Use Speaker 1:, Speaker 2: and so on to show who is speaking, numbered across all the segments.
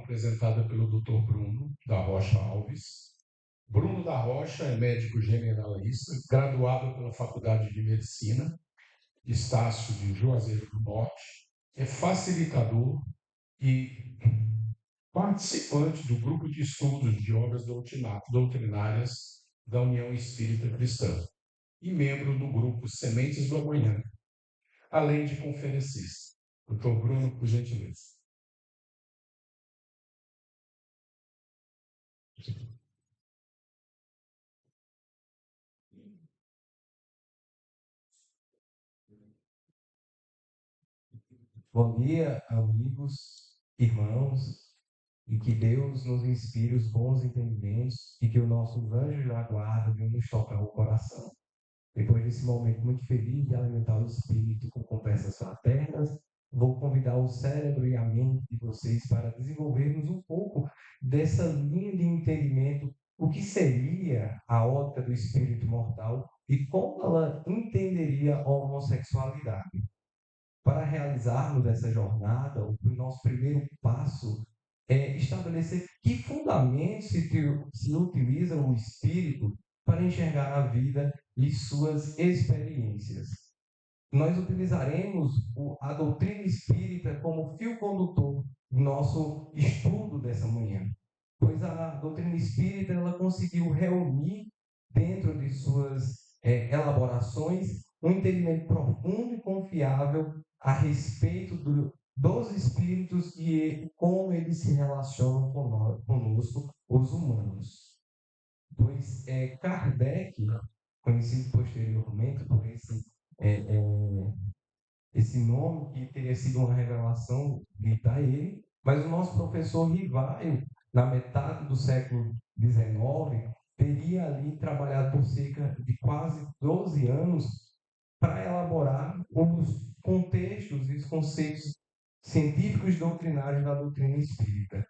Speaker 1: apresentada pelo Dr. Bruno da Rocha Alves. Bruno da Rocha é médico generalista, graduado pela Faculdade de Medicina, Estácio de Juazeiro do Norte, é facilitador e participante do grupo de estudos de obras doutrinárias da União Espírita Cristã e membro do grupo Sementes do Amanhã, além de conferencista. Doutor Bruno, por gentileza.
Speaker 2: Bom dia, amigos, irmãos, e que Deus nos inspire os bons entendimentos e que os nossos anjos da guarda venham nos tocar o coração. Depois desse momento muito feliz de alimentar o espírito com conversas fraternas, vou convidar o cérebro e a mente de vocês para desenvolvermos um pouco dessa linha de entendimento, o que seria a ótica do espírito mortal e como ela entenderia a homossexualidade. Para realizarmos essa jornada, o nosso primeiro passo é estabelecer que fundamentos se utiliza o espírito para enxergar a vida e suas experiências. Nós utilizaremos a doutrina espírita como fio condutor do nosso estudo dessa manhã, pois a doutrina espírita ela conseguiu reunir dentro de suas elaborações um entendimento profundo e confiável a respeito dos espíritos e como eles se relacionam conosco, os humanos. Pois Kardec, conhecido posteriormente por esse nome que teria sido uma revelação dita a ele, mas o nosso professor Rivaio, na metade do século XIX, teria ali trabalhado por cerca de quase 12 anos para elaborar os contextos e os conceitos científicos e doutrinários da doutrina espírita.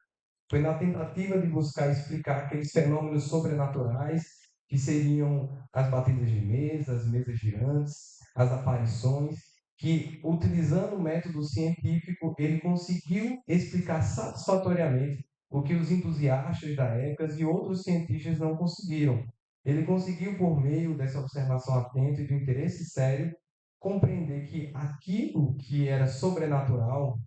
Speaker 2: Foi na tentativa de buscar explicar aqueles fenômenos sobrenaturais que seriam as batidas de mesa, as mesas girantes, as aparições, que, utilizando o método científico, ele conseguiu explicar satisfatoriamente o que os entusiastas da época e outros cientistas não conseguiram. Ele conseguiu, por meio dessa observação atenta e do interesse sério, compreender que aquilo que era sobrenatural,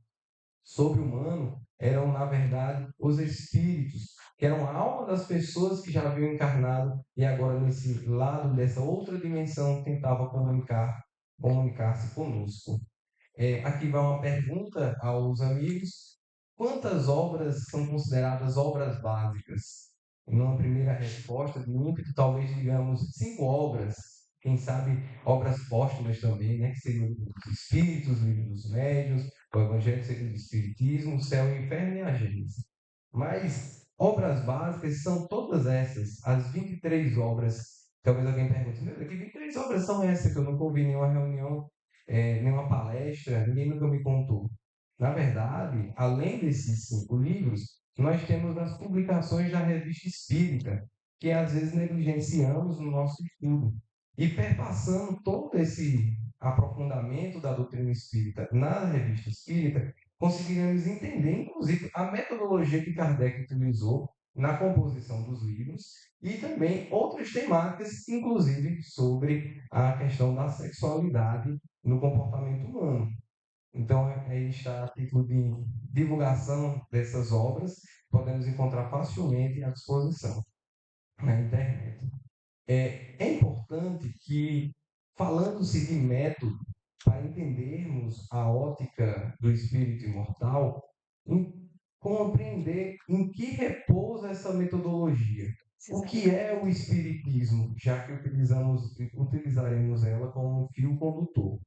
Speaker 2: sobre-humano, eram, na verdade, os espíritos, que eram a alma das pessoas que já haviam encarnado e agora, nesse lado, dessa outra dimensão, tentava comunicar-se conosco. Aqui vai uma pergunta aos amigos: quantas obras são consideradas obras básicas? Numa primeira resposta de ímpeto, talvez digamos 5 obras, quem sabe obras póstumas também, né? Que seriam o livro dos Espíritos, o livro dos Médiuns, o Evangelho segundo o Espiritismo, o Céu e o Inferno e a Gênese. Mas obras básicas são todas essas, as 23 obras. Talvez alguém pergunte: meu, que 23 obras são essas que eu nunca ouvi em nenhuma reunião, nenhuma palestra, ninguém nunca me contou? Na verdade, além desses 5 livros, nós temos as publicações da Revista Espírita, que às vezes negligenciamos no nosso estudo. E perpassando todo esse aprofundamento da doutrina espírita na Revista Espírita, conseguiremos entender, inclusive, a metodologia que Kardec utilizou na composição dos livros e também outras temáticas, inclusive sobre a questão da sexualidade no comportamento humano. Então, aí está a título de divulgação dessas obras, podemos encontrar facilmente à disposição na internet. É importante que, falando-se de método, para entendermos a ótica do espírito imortal, compreender em que repousa essa metodologia. O que é o espiritismo, já que utilizaremos ela como um fio condutor.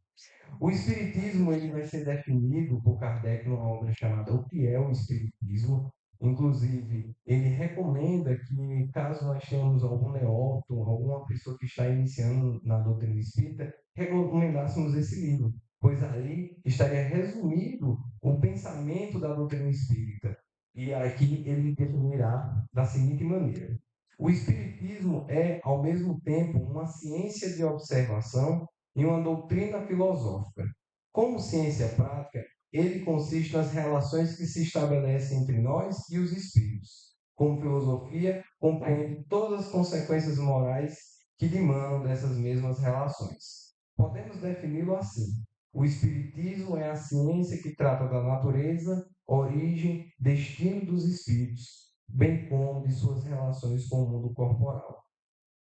Speaker 2: O espiritismo ele vai ser definido por Kardec numa obra chamada O que é o Espiritismo. Inclusive, ele recomenda que, caso nós tenhamos algum neófito, alguma pessoa que está iniciando na doutrina espírita, recomendássemos esse livro, pois ali estaria resumido o pensamento da doutrina espírita. E aqui ele definirá da seguinte maneira: o espiritismo é, ao mesmo tempo, uma ciência de observação e uma doutrina filosófica. Como ciência prática, ele consiste nas relações que se estabelecem entre nós e os espíritos. Como filosofia, compreende todas as consequências morais que demandam dessas mesmas relações. Podemos defini-lo assim: o espiritismo é a ciência que trata da natureza, origem, destino dos espíritos, bem como de suas relações com o mundo corporal.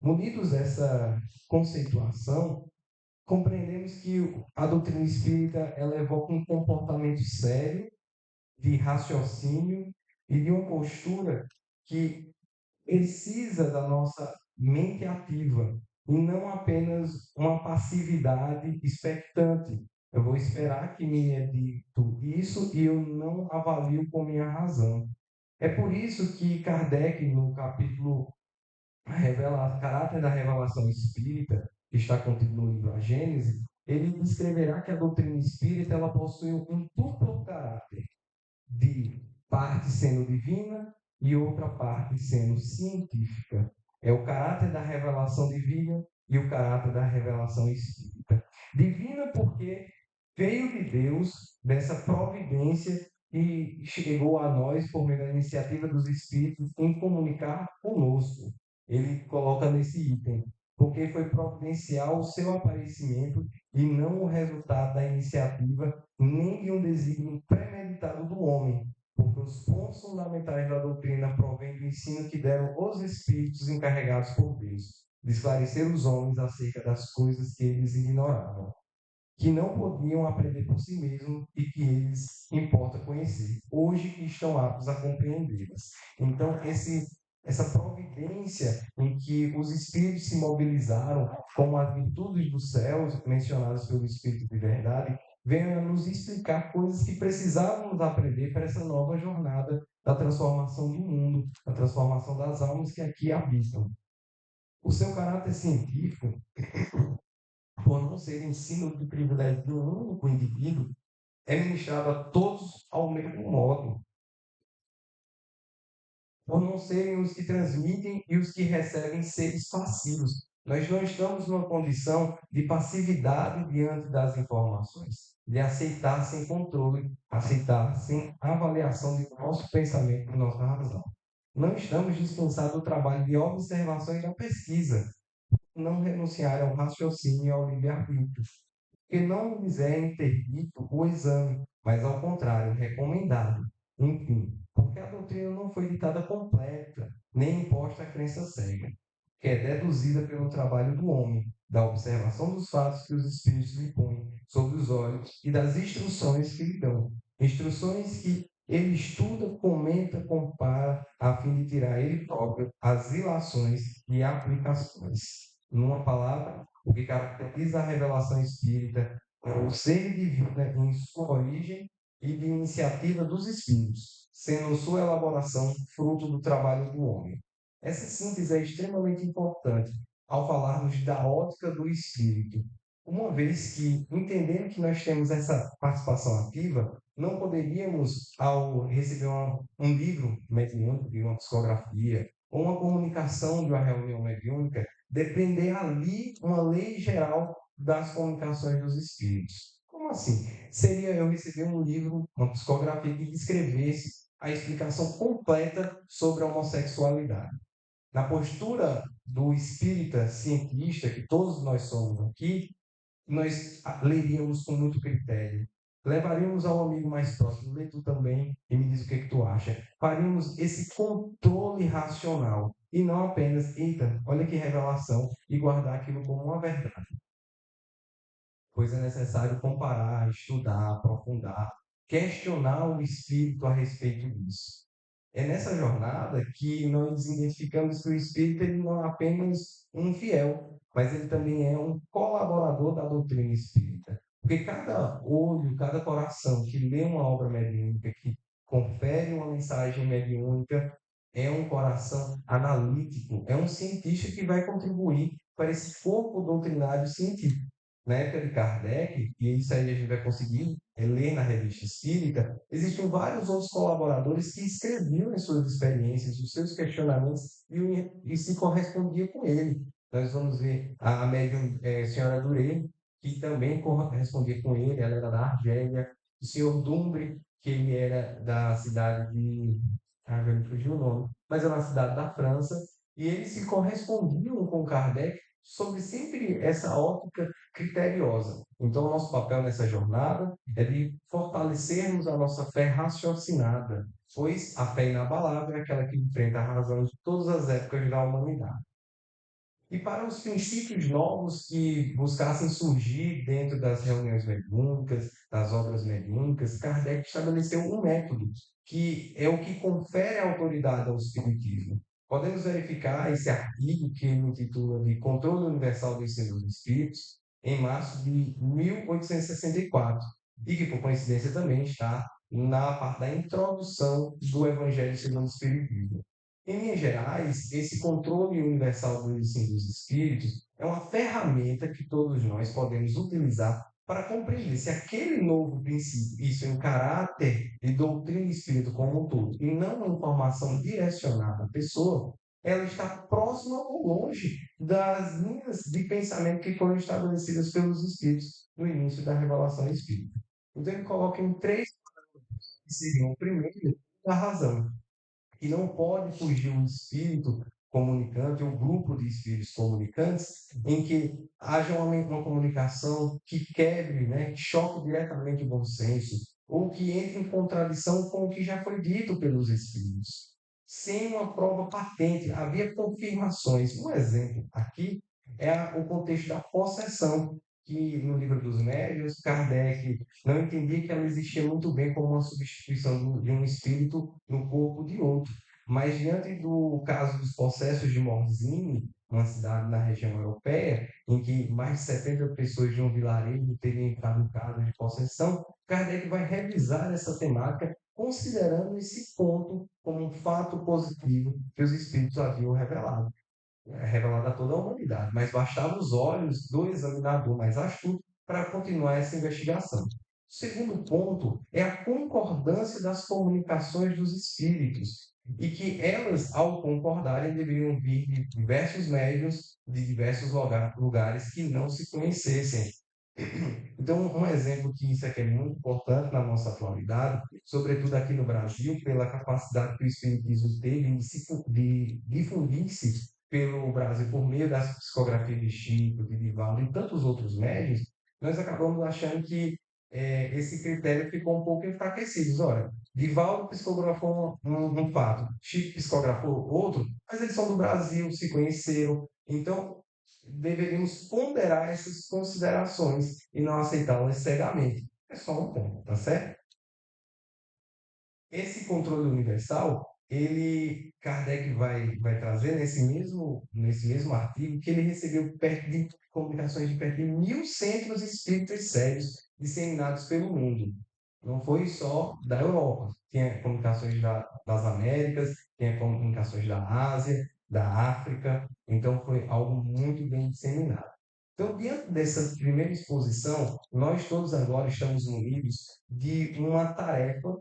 Speaker 2: Munidos dessa conceituação, compreendemos que a doutrina espírita ela evoca um comportamento sério, de raciocínio e de uma postura que precisa da nossa mente ativa e não apenas uma passividade expectante. Eu vou esperar que me é dito isso e eu não avalio com minha razão. É por isso que Kardec, no capítulo Caráter da Revelação Espírita, que está contido no livro A Gênese, ele descreverá que a doutrina espírita ela possui um duplo caráter, de parte sendo divina e outra parte sendo científica. É o caráter da revelação divina e o caráter da revelação espírita. Divina porque veio de Deus, dessa providência e chegou a nós por meio da iniciativa dos espíritos em comunicar conosco. Ele coloca nesse item, porque foi providencial o seu aparecimento e não o resultado da iniciativa nem de um desígnio premeditado do homem, porque os pontos fundamentais da doutrina provêm do ensino que deram os espíritos encarregados por Deus, de esclarecer os homens acerca das coisas que eles ignoravam, que não podiam aprender por si mesmos e que eles importa conhecer, hoje que estão aptos a compreendê-las. Então, essa providência em que os espíritos se mobilizaram com as virtudes dos céus, mencionadas pelo Espírito de Verdade, vem a nos explicar coisas que precisávamos aprender para essa nova jornada da transformação do mundo, da transformação das almas que aqui habitam. O seu caráter científico, por não ser ensino de privilégio de um único indivíduo, é ministrado a todos ao mesmo modo, por não serem os que transmitem e os que recebem seres passivos. Nós não estamos numa condição de passividade diante das informações, de aceitar sem controle, aceitar sem avaliação de nosso pensamento e nossa razão. Não estamos dispensados do trabalho de observação e da pesquisa, não renunciar ao raciocínio e ao livre-arbítrio, que não lhes é interdito o exame, mas ao contrário, recomendado. Enfim, porque a doutrina não foi ditada completa, nem imposta a crença cega, que é deduzida pelo trabalho do homem, da observação dos fatos que os espíritos lhe põem sob os olhos e das instruções que lhe dão. Instruções que ele estuda, comenta, compara, a fim de tirar ele próprio as ilações e aplicações. Numa palavra, o que caracteriza a revelação espírita é o ser divino em sua origem e de iniciativa dos espíritos, sendo sua elaboração fruto do trabalho do homem. Essa síntese é extremamente importante ao falarmos da ótica do espírito, uma vez que, entendendo que nós temos essa participação ativa, não poderíamos, ao receber um livro mediúnico, de uma psicografia, ou uma comunicação de uma reunião mediúnica, depender ali uma lei geral das comunicações dos espíritos. Como assim? Seria eu receber um livro, uma psicografia que descrevesse a explicação completa sobre a homossexualidade. Na postura do espírita cientista, que todos nós somos aqui, nós leríamos com muito critério. Levaríamos ao amigo mais próximo, lê tu também e me diz o que tu acha. Faríamos esse controle racional e não apenas, eita, olha que revelação, e guardar aquilo como uma verdade. Pois é necessário comparar, estudar, aprofundar, questionar o espírito a respeito disso. É nessa jornada que nós identificamos que o espírito ele não é apenas um fiel, mas ele também é um colaborador da doutrina espírita. Porque cada olho, cada coração que lê uma obra mediúnica, que confere uma mensagem mediúnica, é um coração analítico, é um cientista que vai contribuir para esse corpo doutrinário científico. Na época de Kardec, e isso aí a gente vai conseguir ler na Revista Espírita, existiam vários outros colaboradores que escreviam as suas experiências, os seus questionamentos e se correspondia com ele. Nós vamos ver a médium senhora Durei, que também correspondia com ele, ela era da Argélia, o senhor Dumbre, que ele era da cidade de. Agora me fugiu o nome, mas é uma cidade da França, e eles se correspondiam com Kardec sobre sempre essa ótica criteriosa. Então, o nosso papel nessa jornada é de fortalecermos a nossa fé raciocinada, pois a fé inabalável é aquela que enfrenta a razão de todas as épocas da humanidade. E para os princípios novos que buscassem surgir dentro das reuniões mediúnicas, das obras mediúnicas, Kardec estabeleceu um método, que é o que confere autoridade ao Espiritismo. Podemos verificar esse artigo que ele intitula de Controle Universal do Ensino dos Espíritos, em março de 1864, e que, por coincidência, também está na parte da introdução do Evangelho segundo o Espiritismo. Em linhas gerais, esse controle universal do ensino dos espíritos é uma ferramenta que todos nós podemos utilizar para compreender se aquele novo princípio, isso em caráter de doutrina espírita como um todo, e não uma informação direcionada à pessoa, ela está próxima ou longe das linhas de pensamento que foram estabelecidas pelos espíritos no início da revelação espírita. Então, ele coloca em três, que seriam o primeiro, a razão, que não pode fugir um espírito comunicante, um grupo de espíritos comunicantes, em que haja uma comunicação que quebre, né, que choque diretamente o bom senso, ou que entre em contradição com o que já foi dito pelos espíritos. Sem uma prova patente, havia confirmações. Um exemplo aqui é o contexto da possessão, que no livro dos médiuns, Kardec não entendia que ela existia muito bem como uma substituição de um espírito no corpo de outro. Mas diante do caso dos processos de Morzine, uma cidade na região europeia, em que mais de 70 pessoas de um vilarejo teriam entrado em caso de possessão, Kardec vai revisar essa temática, considerando esse ponto como um fato positivo que os espíritos haviam revelado, revelado a toda a humanidade, mas bastava os olhos do examinador mais astuto para continuar essa investigação. O segundo ponto é a concordância das comunicações dos espíritos, e que elas, ao concordarem, deveriam vir de diversos médios, de diversos lugares que não se conhecessem. Então, um exemplo que isso aqui é muito importante na nossa atualidade, sobretudo aqui no Brasil, pela capacidade que o Espiritismo teve de difundir-se pelo Brasil por meio das psicografias de Chico, de Divaldo e tantos outros médios, nós acabamos achando que esse critério ficou um pouco enfraquecido. Olha, Divaldo psicografou um fato, Chico psicografou outro, mas eles são do Brasil, se conheceram. Então, deveríamos ponderar essas considerações e não aceitá-las cegamente. É só um ponto, tá certo? Esse controle universal, Kardec vai trazer nesse mesmo artigo que ele recebeu perto de comunicações de perto de 1.000 centros espíritas sérios disseminados pelo mundo. Não foi só da Europa, tinha comunicações das Américas, tinha comunicações da Ásia, da África, então foi algo muito bem disseminado. Então, diante dessa primeira exposição, nós todos agora estamos munidos de uma tarefa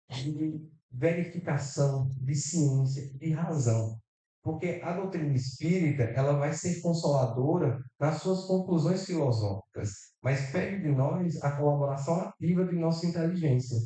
Speaker 2: de verificação, de ciência, de razão. Porque a doutrina espírita, ela vai ser consoladora nas suas conclusões filosóficas, mas pede de nós a colaboração ativa de nossa inteligência.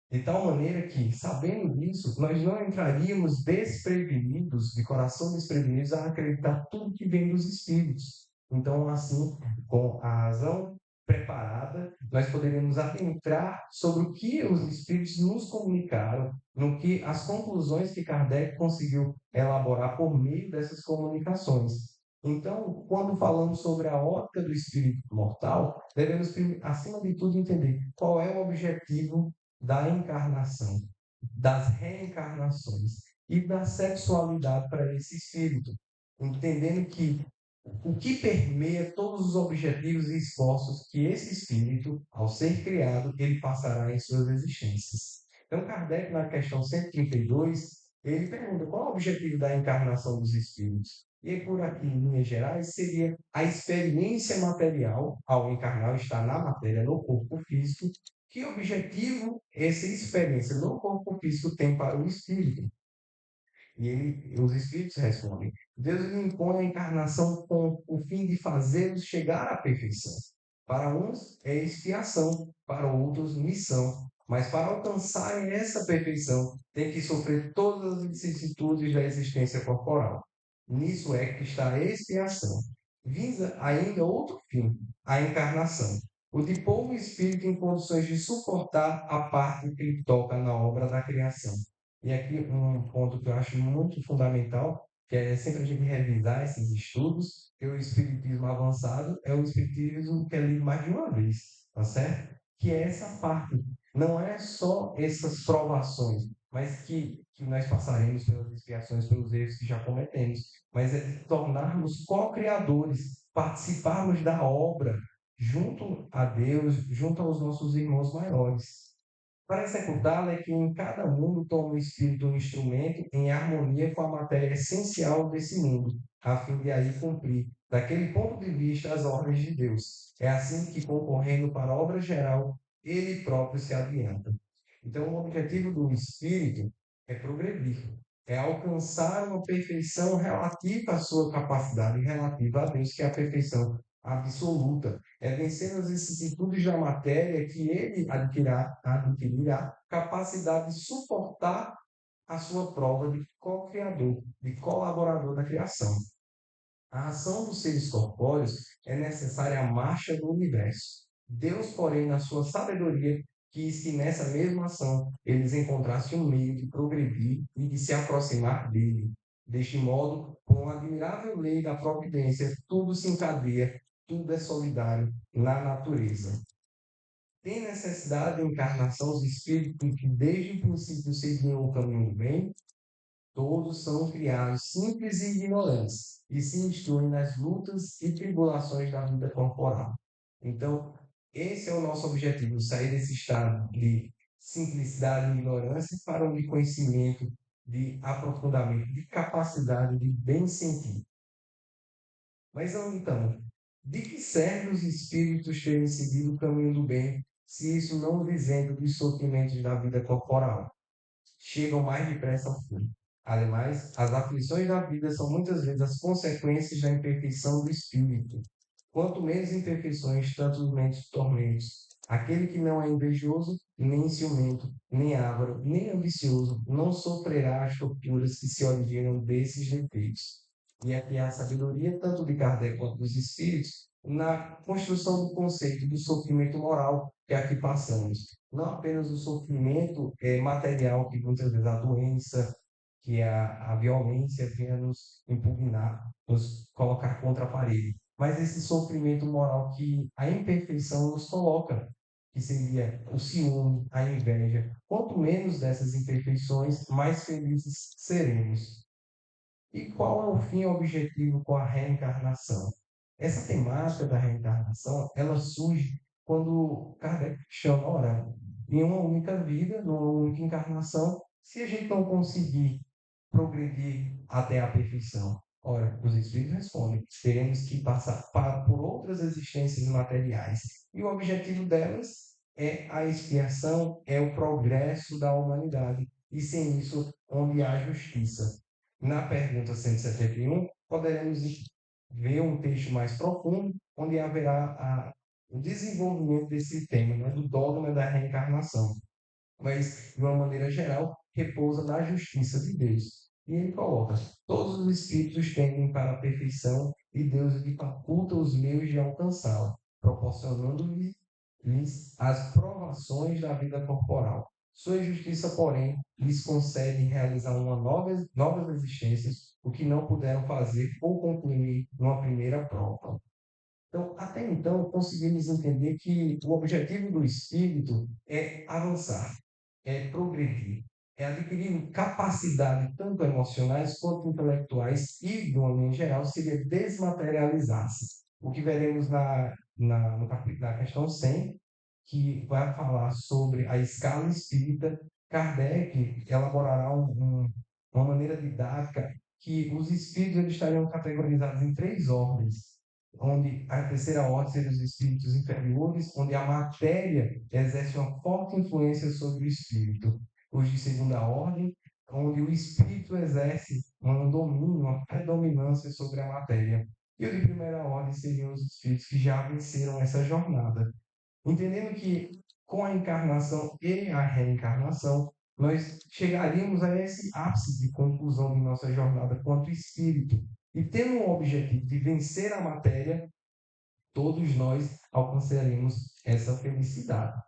Speaker 2: De tal maneira que, sabendo disso, nós não entraríamos desprevenidos, de coração desprevenidos, a acreditar tudo que vem dos espíritos. Então, assim, com a razão preparada, nós poderíamos adentrar sobre o que os espíritos nos comunicaram, no que as conclusões que Kardec conseguiu elaborar por meio dessas comunicações. Então, quando falamos sobre a ótica do espírito mortal, devemos, acima de tudo, entender qual é o objetivo da encarnação, das reencarnações e da sexualidade para esse espírito, entendendo que o que permeia todos os objetivos e esforços que esse espírito, ao ser criado, ele passará em suas existências. Então, Kardec, na questão 132, ele pergunta qual é o objetivo da encarnação dos espíritos. E por aqui, em linhas gerais, seria a experiência material, ao encarnar, está na matéria, no corpo físico. Que objetivo essa experiência no corpo físico tem para o espírito? Os espíritos respondem: Deus lhe impõe a encarnação com o fim de fazê-los chegar à perfeição. Para uns é expiação, para outros missão. Mas para alcançarem essa perfeição, tem que sofrer todas as vicissitudes da existência corporal. Nisso é que está a expiação. Visa ainda outro fim, a encarnação. O de pôr o espírito em condições de suportar a parte que lhe toca na obra da criação. E aqui um ponto que eu acho muito fundamental, que é sempre a gente revisar esses estudos, que o espiritismo avançado é o espiritismo que é lido mais de uma vez, tá certo? Que é essa parte. Não é só essas provações, mas que nós passaremos pelas expiações, pelos erros que já cometemos, mas é de tornarmos co-criadores, participarmos da obra junto a Deus, junto aos nossos irmãos maiores. Para executá-la é que em cada mundo toma o espírito um instrumento em harmonia com a matéria essencial desse mundo, a fim de aí cumprir, daquele ponto de vista, as ordens de Deus. É assim que, concorrendo para a obra geral, ele próprio se adianta. Então, o objetivo do espírito é progredir, é alcançar uma perfeição relativa à sua capacidade, relativa a Deus, que é a perfeição absoluta. É vencer as vicissitudes da matéria que ele adquirirá capacidade de suportar a sua prova de co-criador, de colaborador da criação. A ação dos seres corpóreos é necessária à marcha do universo. Deus, porém, na sua sabedoria, quis que nessa mesma ação eles encontrassem um meio de progredir e de se aproximar dele. Deste modo, com a admirável lei da providência, tudo se encadeia, tudo é solidário na natureza. Tem necessidade de encarnação os espíritos que desde o princípio seguiam o caminho do bem? Todos são criados simples e ignorantes e se instruem nas lutas e tribulações da vida corporal. Então, esse é o nosso objetivo, sair desse estado de simplicidade e ignorância para um de conhecimento, de aprofundamento, de capacidade de bem sentir. Mas então, de que serve os espíritos terem seguido o caminho do bem, se isso não os isenta dos sofrimentos da vida corporal? Chegam mais depressa ao fim. Ademais, as aflições da vida são muitas vezes as consequências da imperfeição do espírito. Quanto menos imperfeições, tanto menos tormentos. Aquele que não é invejoso, nem ciumento, nem avaro, nem ambicioso, não sofrerá as torturas que se originam desses defeitos. E aqui há a sabedoria, tanto de Kardec quanto dos espíritos, na construção do conceito do sofrimento moral que aqui passamos. Não apenas o sofrimento material, que muitas vezes a doença, que a violência venha nos impugnar, nos colocar contra a parede, mas esse sofrimento moral que a imperfeição nos coloca, que seria o ciúme, a inveja. Quanto menos dessas imperfeições, mais felizes seremos. E qual é o fim objetivo com a reencarnação? Essa temática da reencarnação, ela surge quando Kardec chama, ora, em uma única vida, numa única encarnação, se a gente não conseguir progredir até a perfeição, ora, os Espíritos respondem, teremos que passar por outras existências materiais. E o objetivo delas é a expiação, é o progresso da humanidade. E sem isso, onde há justiça. Na pergunta 171, poderemos ver um texto mais profundo, onde haverá o desenvolvimento desse tema, né, do dogma da reencarnação. Mas, de uma maneira geral, repousa na justiça de Deus. E ele coloca: todos os espíritos tendem para a perfeição e Deus lhe faculta os meios de alcançá-la, proporcionando-lhes as provações da vida corporal. Sua justiça, porém, lhes concede realizar novas existências, o que não puderam fazer ou concluir numa primeira prova. Então, até então, conseguimos entender que o objetivo do espírito é avançar, é progredir, é adquirir capacidade tanto emocionais quanto intelectuais e, de uma maneira geral, seria desmaterializar-se. O que veremos no capítulo da questão 100, que vai falar sobre a escala espírita. Kardec elaborará uma maneira didática que os espíritos eles estariam categorizados em três ordens, onde a terceira ordem seria os espíritos inferiores, onde a matéria exerce uma forte influência sobre o espírito. Os de segunda ordem, onde o espírito exerce um domínio, uma predominância sobre a matéria. E o de primeira ordem seriam os espíritos que já venceram essa jornada. Entendendo que com a encarnação e a reencarnação, nós chegaríamos a esse ápice de conclusão de nossa jornada quanto espírito. E tendo o objetivo de vencer a matéria, todos nós alcançaremos essa felicidade.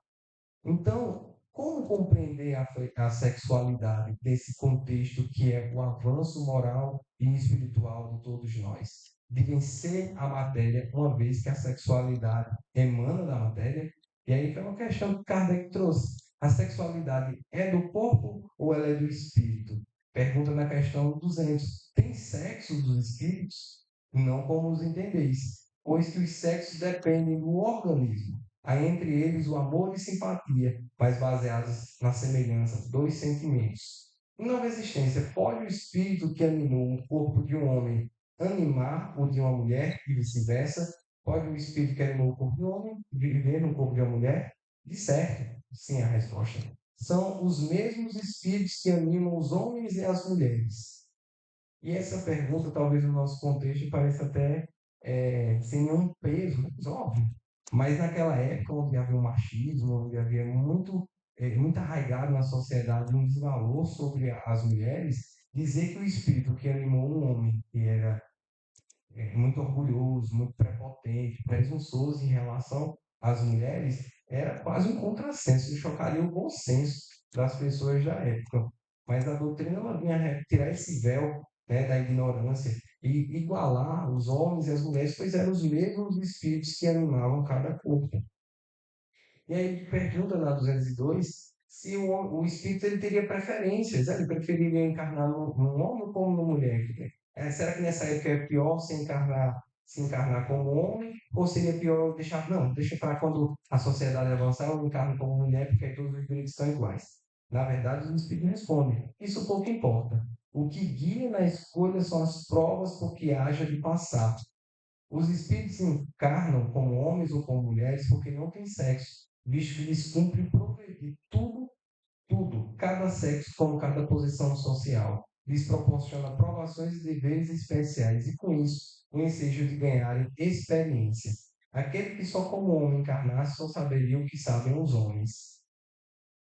Speaker 2: Então, como compreender a sexualidade desse contexto que é o avanço moral e espiritual de todos nós? De vencer a matéria, uma vez que a sexualidade emana da matéria. E aí foi uma questão que Kardec trouxe. A sexualidade é do corpo ou ela é do espírito? Pergunta na questão 200. Tem sexo dos espíritos? Não como os entendeis, pois que os sexos dependem do organismo. Há entre eles o amor e simpatia, mas baseados na semelhança dos sentimentos. Em nova existência, pode o espírito que animou o corpo de um homem animar o de uma mulher e vice-versa? Pode o espírito que animou o corpo de um homem viver no corpo de uma mulher? De certo, sim, a resposta. São os mesmos espíritos que animam os homens e as mulheres. E essa pergunta, talvez no nosso contexto, pareça até sem nenhum peso, óbvio. Mas naquela época, onde havia um machismo, onde havia muito arraigado na sociedade um desvalor sobre as mulheres, dizer que o espírito que animou um homem, que era muito orgulhoso, muito prepotente, presunçoso em relação às mulheres, era quase um contrassenso, e chocaria o bom senso das pessoas da época. Mas a doutrina ela vinha tirar esse véu, né, da ignorância e igualar os homens e as mulheres, pois eram os mesmos espíritos que animavam cada corpo. E aí pergunta na 202 se o espírito ele teria preferências, ele preferiria encarnar num homem como numa mulher. Será que nessa época é pior se encarnar como homem, ou seria pior deixar, não, deixa para quando a sociedade avançar, eu encarno como mulher, porque aí todos os espíritos são iguais. Na verdade, os espíritos respondem, isso pouco importa. O que guia na escolha são as provas por que haja de passar. Os espíritos encarnam como homens ou como mulheres porque não têm sexo, visto que lhes cumpre prover tudo, cada sexo como cada posição social. Lhes proporciona provações e deveres especiais e, com isso, o ensejo de ganharem experiência. Aquele que só como homem encarnasse só saberia o que sabem os homens.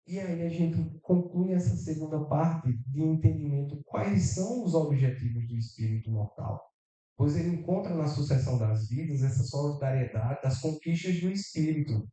Speaker 2: E aí a gente conclui essa segunda parte de entendimento quais são os objetivos do espírito mortal, pois ele encontra na sucessão das vidas essa solidariedade das conquistas do espírito.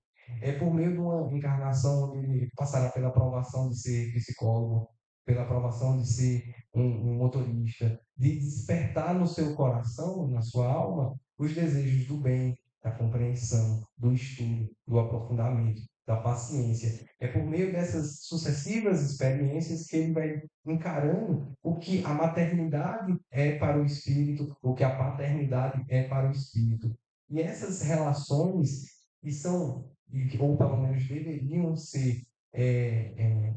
Speaker 2: É por meio de uma encarnação onde ele passará pela aprovação de ser psicólogo, pela aprovação de ser um motorista, de despertar no seu coração, na sua alma, os desejos do bem, da compreensão, do estudo, do aprofundamento, da paciência. É por meio dessas sucessivas experiências que ele vai encarando o que a maternidade é para o espírito, o que a paternidade é para o espírito. E essas relações que são, ou pelo menos deveriam ser, é, é,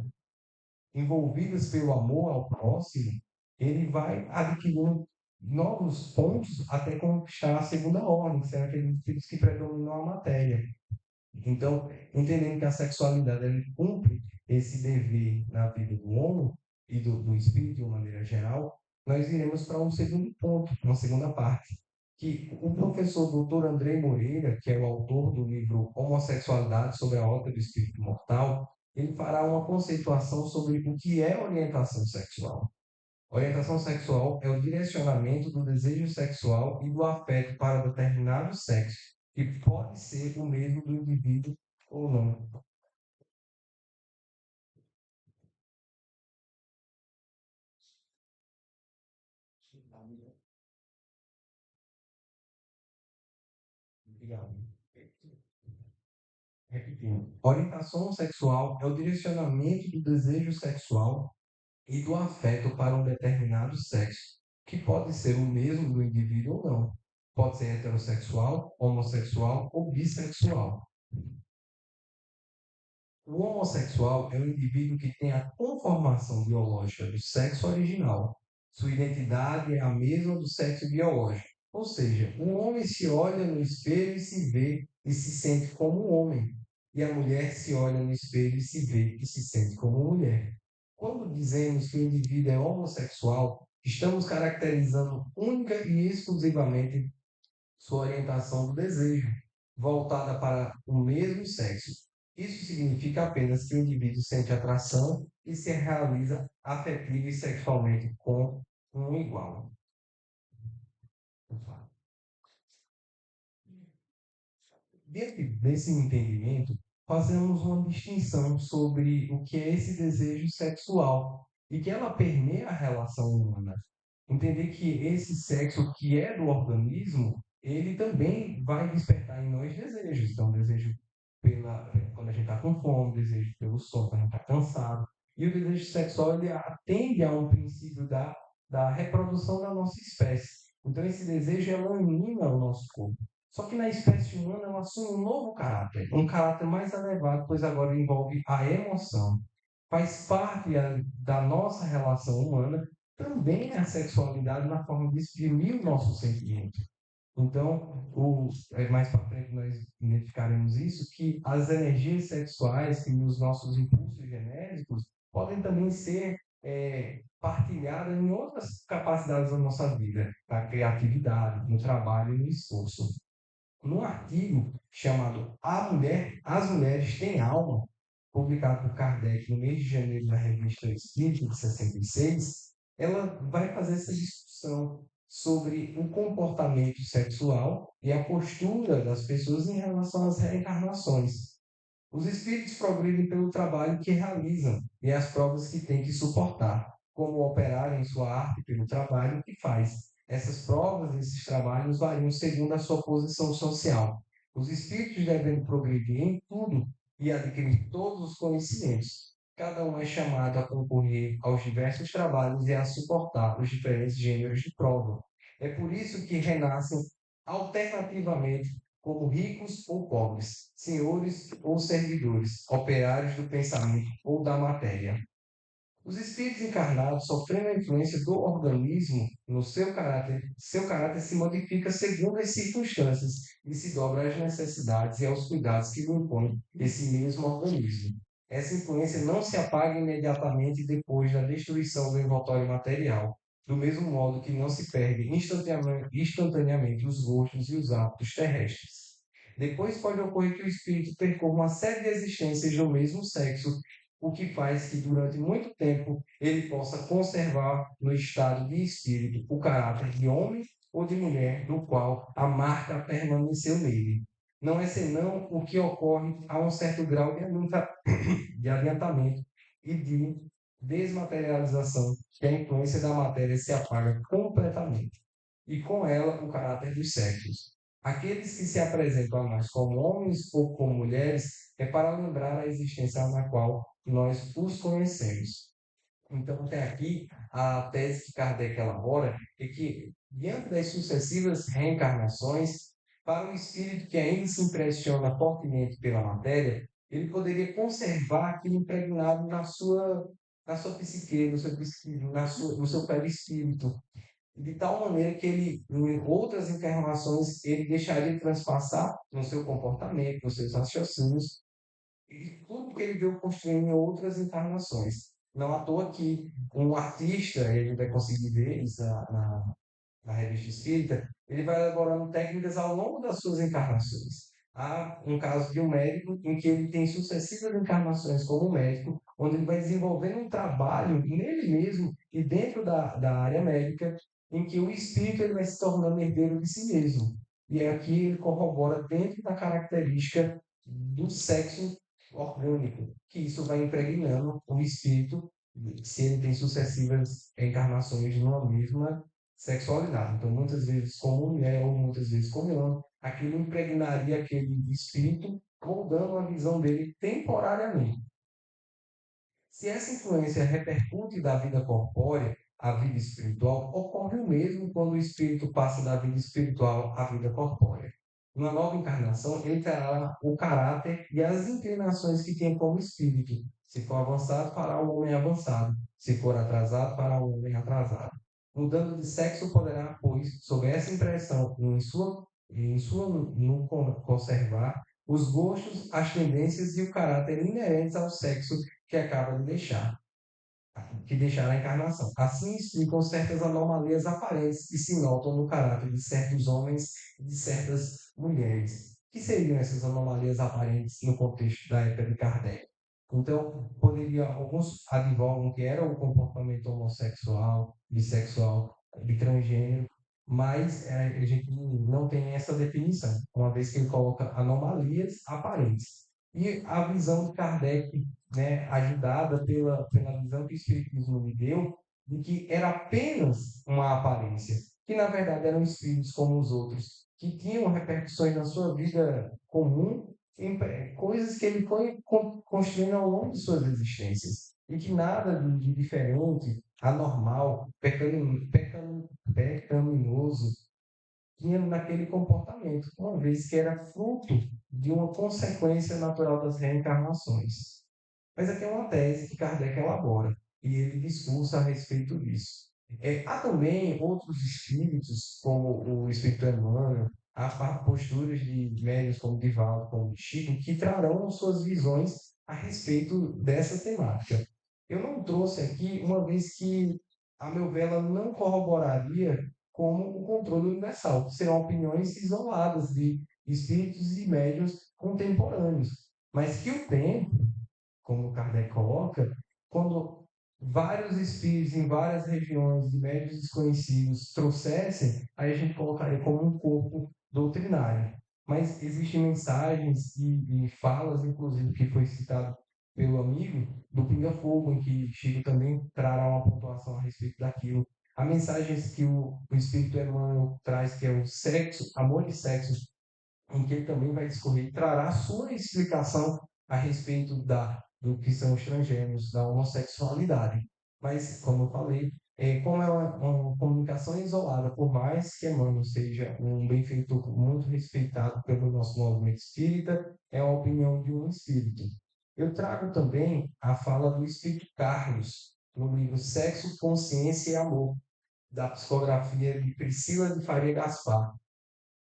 Speaker 2: envolvidas pelo amor ao próximo, ele vai adquirindo novos pontos até conquistar a segunda ordem, que são aqueles espíritos que predominam a matéria. Então, entendendo que a sexualidade ele cumpre esse dever na vida do homem e do espírito de uma maneira geral, nós iremos para um segundo ponto, uma segunda parte, que o professor Dr. Andrei Moreira, que é o autor do livro Homossexualidade sobre a ótica do espírito mortal, ele fará uma conceituação sobre o que é orientação sexual. Orientação sexual é o direcionamento do desejo sexual e do afeto para determinado sexo, que pode ser o mesmo do indivíduo ou não. Obrigado. Repetindo. Orientação sexual é o direcionamento do desejo sexual e do afeto para um determinado sexo, que pode ser o mesmo do indivíduo ou não. Pode ser heterossexual, homossexual ou bissexual. O homossexual é um indivíduo que tem a conformação biológica do sexo original. Sua identidade é a mesma do sexo biológico. Ou seja, o homem se olha no espelho e se vê e se sente como um homem. E a mulher se olha no espelho e se vê e se sente como mulher. Quando dizemos que o indivíduo é homossexual, estamos caracterizando única e exclusivamente sua orientação do desejo, voltada para o mesmo sexo. Isso significa apenas que o indivíduo sente atração e se realiza afetiva e sexualmente com um igual. Dentro desse entendimento, fazemos uma distinção sobre o que é esse desejo sexual e que ela permeia a relação humana. Entender que esse sexo que é do organismo, ele também vai despertar em nós desejos. Então, desejo quando a gente está com fome, desejo pelo sono, quando a gente está cansado. E o desejo sexual, ele atende a um princípio da reprodução da nossa espécie. Então, esse desejo, ele anima o nosso corpo. Só que na espécie humana, ela assume um novo caráter, um caráter mais elevado, pois agora envolve a emoção. Faz parte da nossa relação humana também a sexualidade na forma de exprimir o nosso sentimento. Então, mais para frente nós identificaremos isso, que as energias sexuais e os nossos impulsos genéricos podem também ser partilhadas em outras capacidades da nossa vida, na criatividade, no trabalho e no esforço. Num artigo chamado As Mulheres Têm Alma, publicado por Kardec no mês de janeiro na revista Espírita de 66, ela vai fazer essa discussão sobre o comportamento sexual e a postura das pessoas em relação às reencarnações. Os espíritos progridem pelo trabalho que realizam e as provas que têm que suportar, como operar em sua arte pelo trabalho que faz. Essas provas, esses trabalhos variam segundo a sua posição social. Os espíritos devem progredir em tudo e adquirir todos os conhecimentos. Cada um é chamado a concorrer aos diversos trabalhos e a suportar os diferentes gêneros de prova. É por isso que renascem alternativamente como ricos ou pobres, senhores ou servidores, operários do pensamento ou da matéria. Os espíritos encarnados, sofrendo a influência do organismo no seu caráter se modifica segundo as circunstâncias e se dobra às necessidades e aos cuidados que lhe impõe esse mesmo organismo. Essa influência não se apaga imediatamente depois da destruição do envoltório material, do mesmo modo que não se perde instantaneamente os gostos e os hábitos terrestres. Depois pode ocorrer que o espírito percorra uma série de existências do mesmo sexo, o que faz que durante muito tempo ele possa conservar no estado de espírito o caráter de homem ou de mulher do qual a marca permaneceu nele. Não é senão o que ocorre a um certo grau de adiantamento e de desmaterialização, que a influência da matéria se apaga completamente, e com ela o caráter dos sexos. Aqueles que se apresentam a nós como homens ou como mulheres é para lembrar a existência na qual nós os conhecemos. Então, tem aqui a tese que Kardec elabora, é que, diante das sucessivas reencarnações, para o espírito que ainda se impressiona fortemente pela matéria, ele poderia conservar aquilo impregnado na sua psique, no seu, no seu perispírito, de tal maneira que ele, em outras encarnações, ele deixaria de transpassar no seu comportamento, nos seus raciocínios, e tudo que ele veio construindo em outras encarnações. Não à toa que um artista, ele vai conseguir ver isso na revista espírita, ele vai elaborando técnicas ao longo das suas encarnações. Há um caso de um médico em que ele tem sucessivas encarnações como médico, onde ele vai desenvolvendo um trabalho nele mesmo e dentro da área médica, em que o espírito ele vai se tornando herdeiro de si mesmo. E aqui ele corrobora dentro da característica do sexo orgânico, que isso vai impregnando o espírito se ele tem sucessivas encarnações numa mesma sexualidade. Então, muitas vezes como mulher ou muitas vezes como homem, aquilo impregnaria aquele espírito, moldando a visão dele temporariamente. Se essa influência repercute da vida corpórea à vida espiritual, ocorre o mesmo quando o espírito passa da vida espiritual à vida corpórea. Numa nova encarnação, ele terá o caráter e as inclinações que tem como espírito. Se for avançado, fará o homem avançado. Se for atrasado, fará o homem atrasado. Mudando de sexo, poderá, pois, sob essa impressão, no conservar os gostos, as tendências e o caráter inerentes ao sexo que acaba de deixar. que deixaram a encarnação. Assim explicam certas anomalias aparentes que se notam no caráter de certos homens e de certas mulheres. Que seriam essas anomalias aparentes no contexto da época de Kardec? Então, alguns advogam que era o comportamento homossexual, bissexual, de transgênero, mas a gente não tem essa definição, uma vez que ele coloca anomalias aparentes. E a visão de Kardec, né, ajudada pela visão que o Espiritismo me deu, de que era apenas uma aparência, que na verdade eram espíritos como os outros, que tinham repercussões na sua vida comum, em coisas que ele foi construindo ao longo de suas existências, e que nada de diferente, anormal, pecaminoso tinha naquele comportamento, uma vez que era fruto de uma consequência natural das reencarnações. Mas aqui é uma tese que Kardec elabora, e ele discursa a respeito disso. Há também outros espíritos, como o espírito Emmanuel, há posturas de médiuns como Divaldo, como Chico, que trarão suas visões a respeito dessa temática. Eu não trouxe aqui, uma vez que, a meu ver, ela não corroboraria como o controle universal. Serão opiniões isoladas de espíritos e médiuns contemporâneos. Mas que o tempo, como Kardec coloca, quando vários espíritos em várias regiões de médios desconhecidos trouxessem, aí a gente colocaria como um corpo doutrinário. Mas existem mensagens e falas, inclusive, que foi citado pelo amigo do Pinga Fogo, em que Chico também trará uma pontuação a respeito daquilo. Há mensagens que o Espírito Emmanuel traz, que é o sexo, amor e sexo, em que ele também vai discorrer e trará sua explicação a respeito do que são os transgêneros, da homossexualidade. Mas, como eu falei, como é uma comunicação isolada, por mais que Emmanuel seja um benfeitor muito respeitado pelo nosso movimento espírita, é a opinião de um espírito. Eu trago também a fala do espírito Carlos, no livro Sexo, Consciência e Amor, da psicografia de Priscila de Faria Gaspar.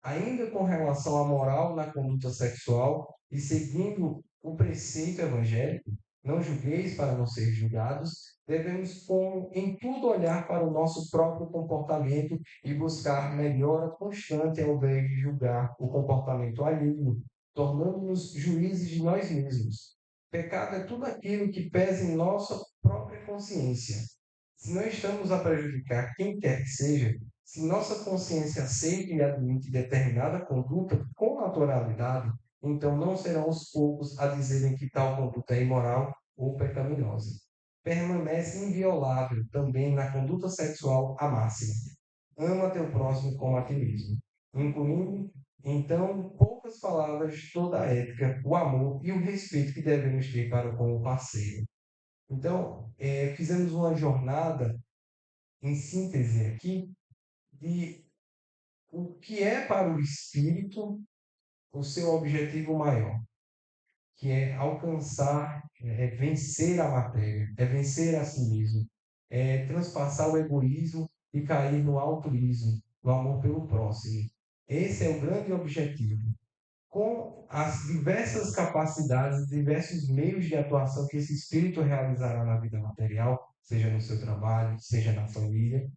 Speaker 2: Ainda com relação à moral na conduta sexual e seguindo o preceito evangélico, não julgueis para não ser julgados, devemos, como em tudo, olhar para o nosso próprio comportamento e buscar melhora constante ao invés de julgar o comportamento alheio, tornando-nos juízes de nós mesmos. Pecado é tudo aquilo que pesa em nossa própria consciência. Se não estamos a prejudicar quem quer que seja, se nossa consciência aceita e admite determinada conduta com naturalidade, então não serão os poucos a dizerem que tal conduta é imoral ou pecaminosa. Permanece inviolável também na conduta sexual a máxima: ama teu próximo como a ti mesmo, incluindo, então, poucas palavras de toda a ética, o amor e o respeito que devemos ter para com o parceiro. Então, fizemos uma jornada, em síntese aqui, de o que é para o espírito o seu objetivo maior, que é alcançar, vencer a matéria, é vencer a si mesmo, é transpassar o egoísmo e cair no altruísmo, no amor pelo próximo. Esse é o grande objetivo. Com as diversas capacidades, diversos meios de atuação que esse espírito realizará na vida material, seja no seu trabalho, seja na família,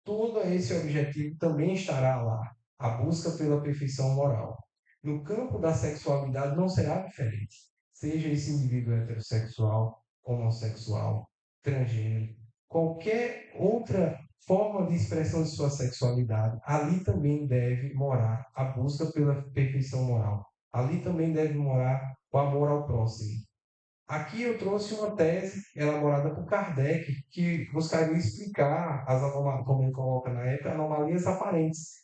Speaker 2: todo esse objetivo também estará lá, a busca pela perfeição moral. No campo da sexualidade não será diferente. Seja esse indivíduo heterossexual, homossexual, transgênero, qualquer outra forma de expressão de sua sexualidade, ali também deve morar a busca pela perfeição moral. Ali também deve morar o amor ao próximo. Aqui eu trouxe uma tese elaborada por Kardec, que buscaria explicar as anomalias, como ele coloca na época, anomalias aparentes.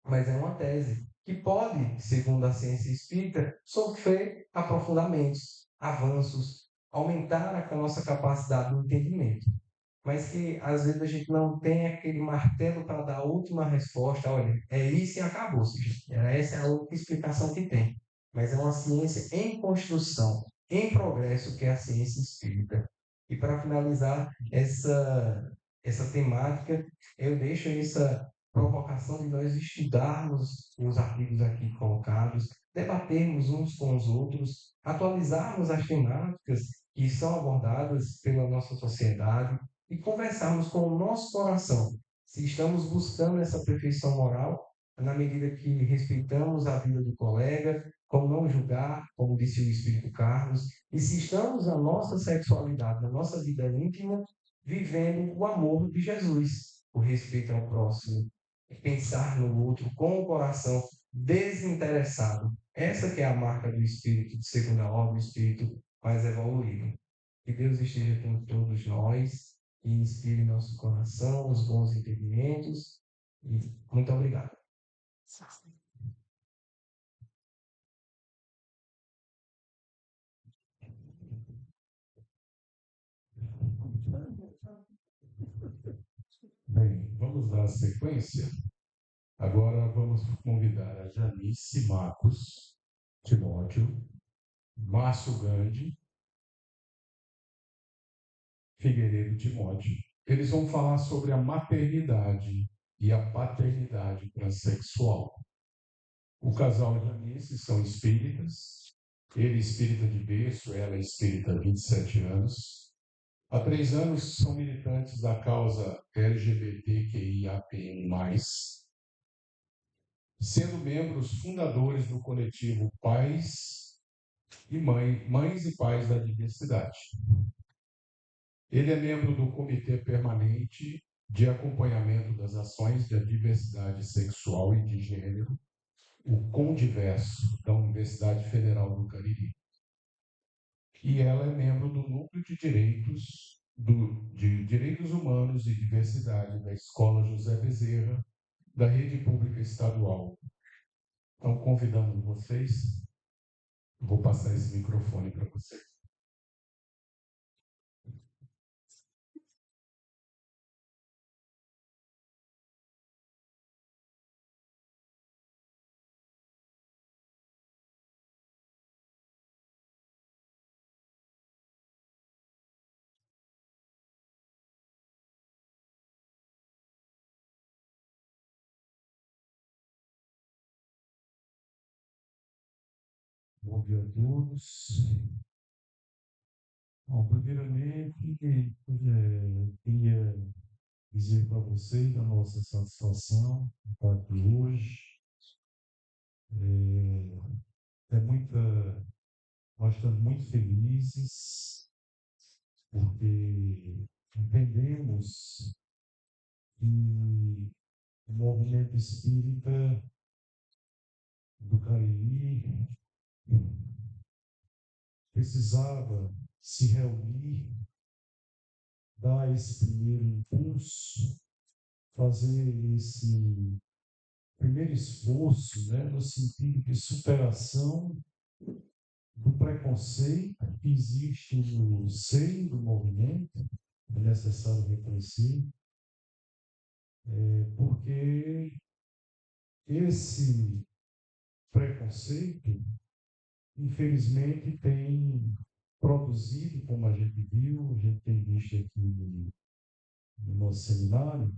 Speaker 2: Mas é uma tese que pode, segundo a ciência espírita, sofrer aprofundamentos, avanços, aumentar a nossa capacidade de entendimento. Mas que às vezes a gente não tem aquele martelo para dar a última resposta, olha, é isso e acabou, gente. Essa é a única explicação que tem. Mas é uma ciência em construção, em progresso, que é a ciência espírita. E para finalizar essa temática, eu deixo essa provocação de nós estudarmos os artigos aqui colocados, debatermos uns com os outros, atualizarmos as temáticas que são abordadas pela nossa sociedade e conversarmos com o nosso coração se estamos buscando essa perfeição moral na medida que respeitamos a vida do colega, como não julgar, como disse o Espírito Carlos, e se estamos a nossa sexualidade, na nossa vida íntima, vivendo o amor de Jesus, o respeito ao próximo, pensar no outro com o coração desinteressado. Essa que é a marca do espírito de segunda ordem, o espírito mais evoluído. Que Deus esteja com todos nós e inspire nosso coração, os bons entendimentos. E muito obrigado.
Speaker 1: Bem, vamos dar sequência. Agora vamos convidar a Janice Marcos Timóteo, Márcio Gandhi, Figueiredo Timóteo. Eles vão falar sobre a maternidade e a paternidade transexual. O casal Janice são espíritas, ele espírita de berço, ela é espírita há 27 anos. Há 3 anos são militantes da causa LGBTQIAPN+, sendo membros fundadores do coletivo Mães e Pais da Diversidade. Ele é membro do Comitê Permanente de Acompanhamento das Ações da Diversidade Sexual e de Gênero, o CONDIVERSO, da Universidade Federal do Cariri. E ela é membro do Núcleo de Direitos Humanos e Diversidade da Escola José Bezerra, da Rede Pública Estadual. Então, convidando vocês, vou passar esse microfone para vocês.
Speaker 3: Bom dia a todos. Bom, primeiramente, queria dizer para vocês a nossa satisfação de estar aqui hoje. Nós estamos muito felizes porque entendemos que o movimento espírita do Cariri precisava se reunir, dar esse primeiro impulso, fazer esse primeiro esforço, né, no sentido de superação do preconceito que existe no seio do movimento, é necessário reconhecer, porque esse preconceito, infelizmente, tem produzido, como a gente viu, a gente tem visto aqui no nosso seminário,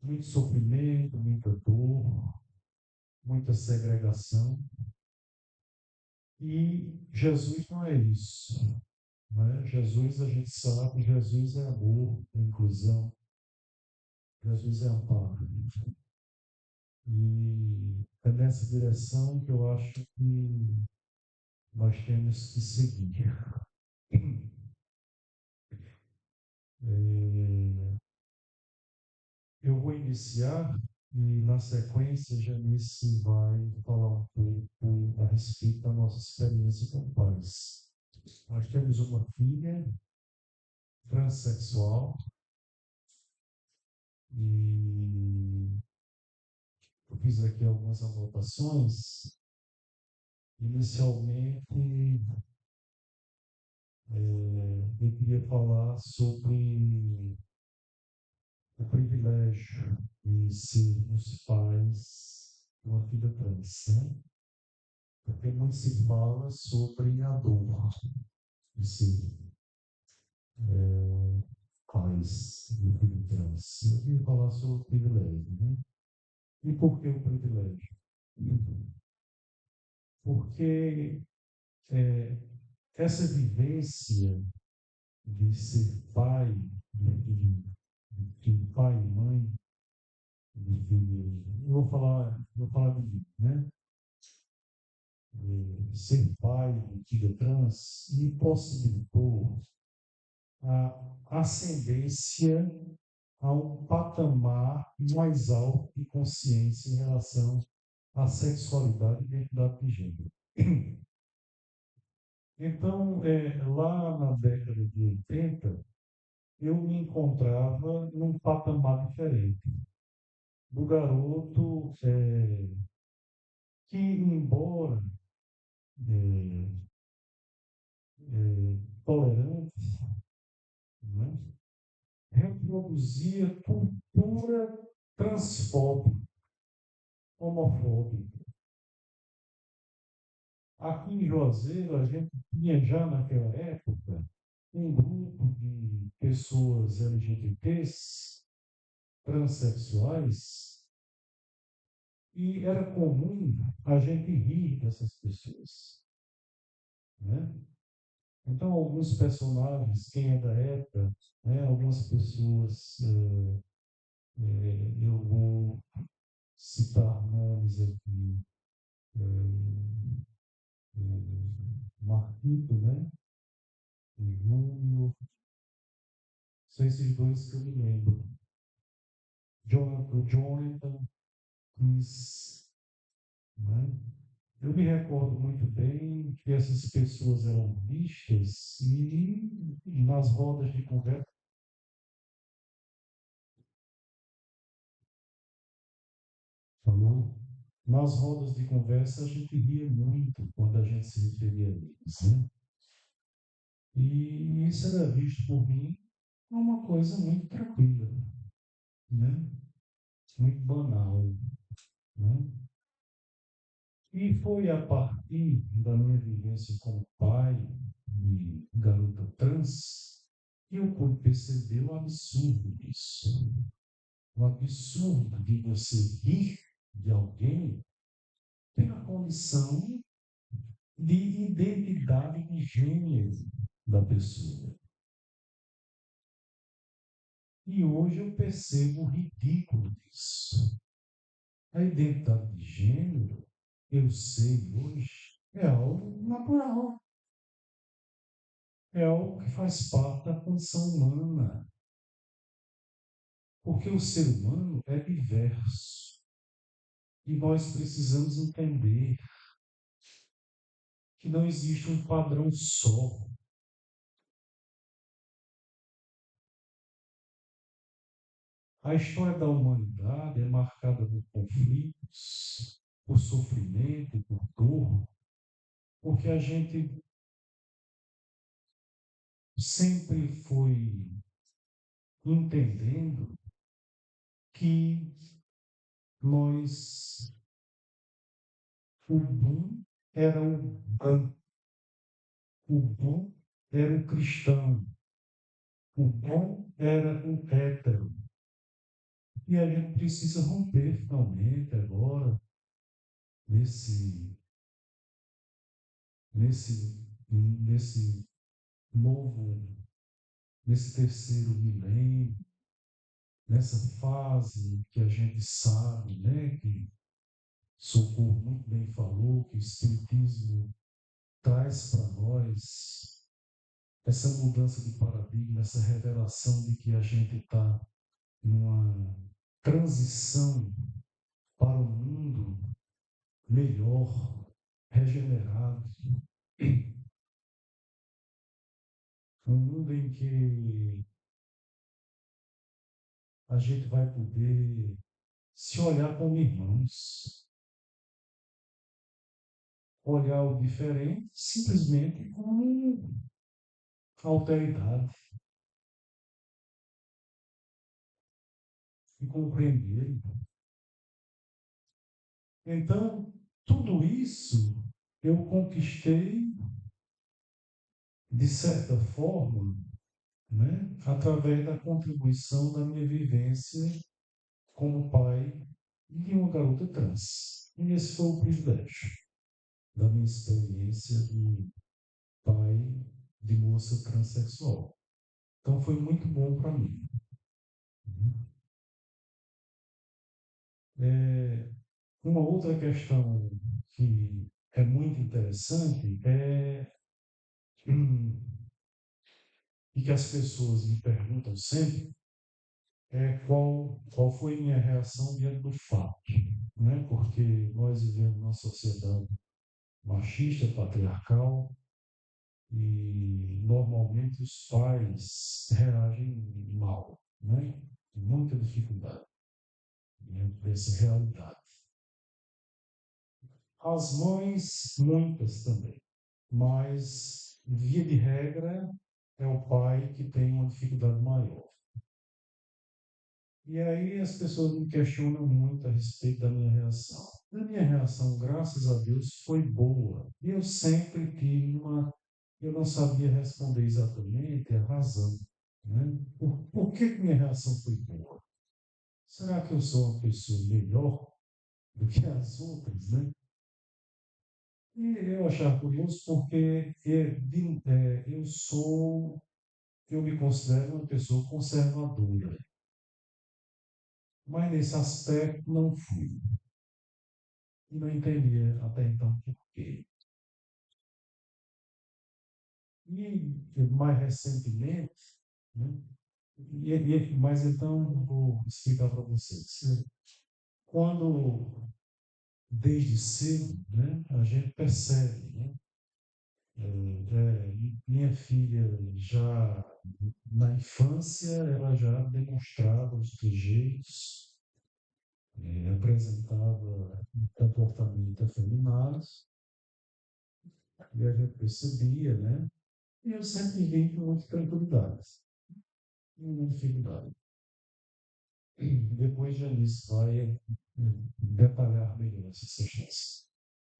Speaker 3: muito sofrimento, muita dor, muita segregação. E Jesus não é isso. Né? Jesus, a gente sabe, Jesus é amor, é inclusão, Jesus é amparo. E é nessa direção que eu acho que nós temos que seguir. Eu vou iniciar e, na sequência, Janice vai falar um pouco a respeito da nossa experiência com pais. Nós temos uma filha transexual e eu fiz aqui algumas anotações. Inicialmente, eu queria falar sobre o privilégio de sermos pais de uma filha trans, né? Porque muito se fala sobre a dor de ser pais de um filho trans. Eu queria falar sobre o privilégio, né? E por que o privilégio? Porque essa vivência de ser pai, de pai e mãe, vou falar de mim, né? Ser pai de filha trans me possibilitou a ascendência a um patamar mais alto de consciência em relação à sexualidade e identidade de gênero. Então, lá na década de 80, eu me encontrava num patamar diferente. Do garoto que, embora é, tolerante, né, reproduzia cultura transfóbica, homofóbica. Aqui em Juazeiro, a gente tinha já naquela época um grupo de pessoas LGBTs, transexuais, e era comum a gente rir dessas pessoas, né? Então, alguns personagens, quem é da época, né, algumas pessoas, eu vou citar nomes aqui, Marquito, né? Júnior, são esses dois que eu me lembro. Jonathan, Chris, né? Eu me recordo muito bem que essas pessoas eram vistas e nas rodas de conversa, falou? Nas rodas de conversa a gente ria muito quando a gente se referia a eles, né? E isso era visto por mim como uma coisa muito tranquila, né? Muito banal, né? E foi a partir da minha vivência como pai de garota trans que eu pude perceber o absurdo disso. O absurdo de você rir de alguém pela condição de identidade de gênero da pessoa. E hoje eu percebo o ridículo disso. A identidade de gênero, eu sei hoje, é algo natural. É algo que faz parte da condição humana. Porque o ser humano é diverso. E nós precisamos entender que não existe um padrão só. A história da humanidade é marcada por conflitos, por sofrimento, por dor, porque a gente sempre foi entendendo que nós, o bom era o branco, o bom era o cristão, o bom era o hétero. E a gente precisa romper finalmente agora, nesse, nesse novo, nesse terceiro milênio, nessa fase que a gente sabe, né, que Socorro muito bem falou, que o Espiritismo traz para nós essa mudança de paradigma, essa revelação de que a gente está numa transição para um mundo melhor, regenerado, um mundo em que a gente vai poder se olhar como irmãos, olhar o diferente simplesmente como alteridade e compreender. Então, tudo isso eu conquistei, de certa forma, né, através da contribuição da minha vivência como pai de uma garota trans. E esse foi o privilégio da minha experiência de pai de moça transexual. Então foi muito bom para mim. Uma outra questão que é muito interessante e que as pessoas me perguntam sempre qual foi minha reação diante do fato, né? Porque nós vivemos numa sociedade machista, patriarcal, e normalmente os pais reagem mal, né? Com muita dificuldade diante dessa realidade. As mães, muitas também, mas, via de regra, é o pai que tem uma dificuldade maior. E aí as pessoas me questionam muito a respeito da minha reação. A minha reação, graças a Deus, foi boa. E eu sempre tive eu não sabia responder exatamente a razão. Né? Por que minha reação foi boa? Será que eu sou uma pessoa melhor do que as outras, né? E eu achava curioso porque eu me considero uma pessoa conservadora, mas nesse aspecto não fui. E não entendia até então por quê. E mais recentemente, né? Mas então vou explicar para vocês. Quando, desde cedo, né, a gente percebe, né, minha filha já na infância ela já demonstrava os trejeitos, apresentava comportamento afeminado, e a gente percebia, né? E eu sempre vi com muita tranquilidade, nenhuma dificuldade. Depois Janice vai detalhar melhor essas questões.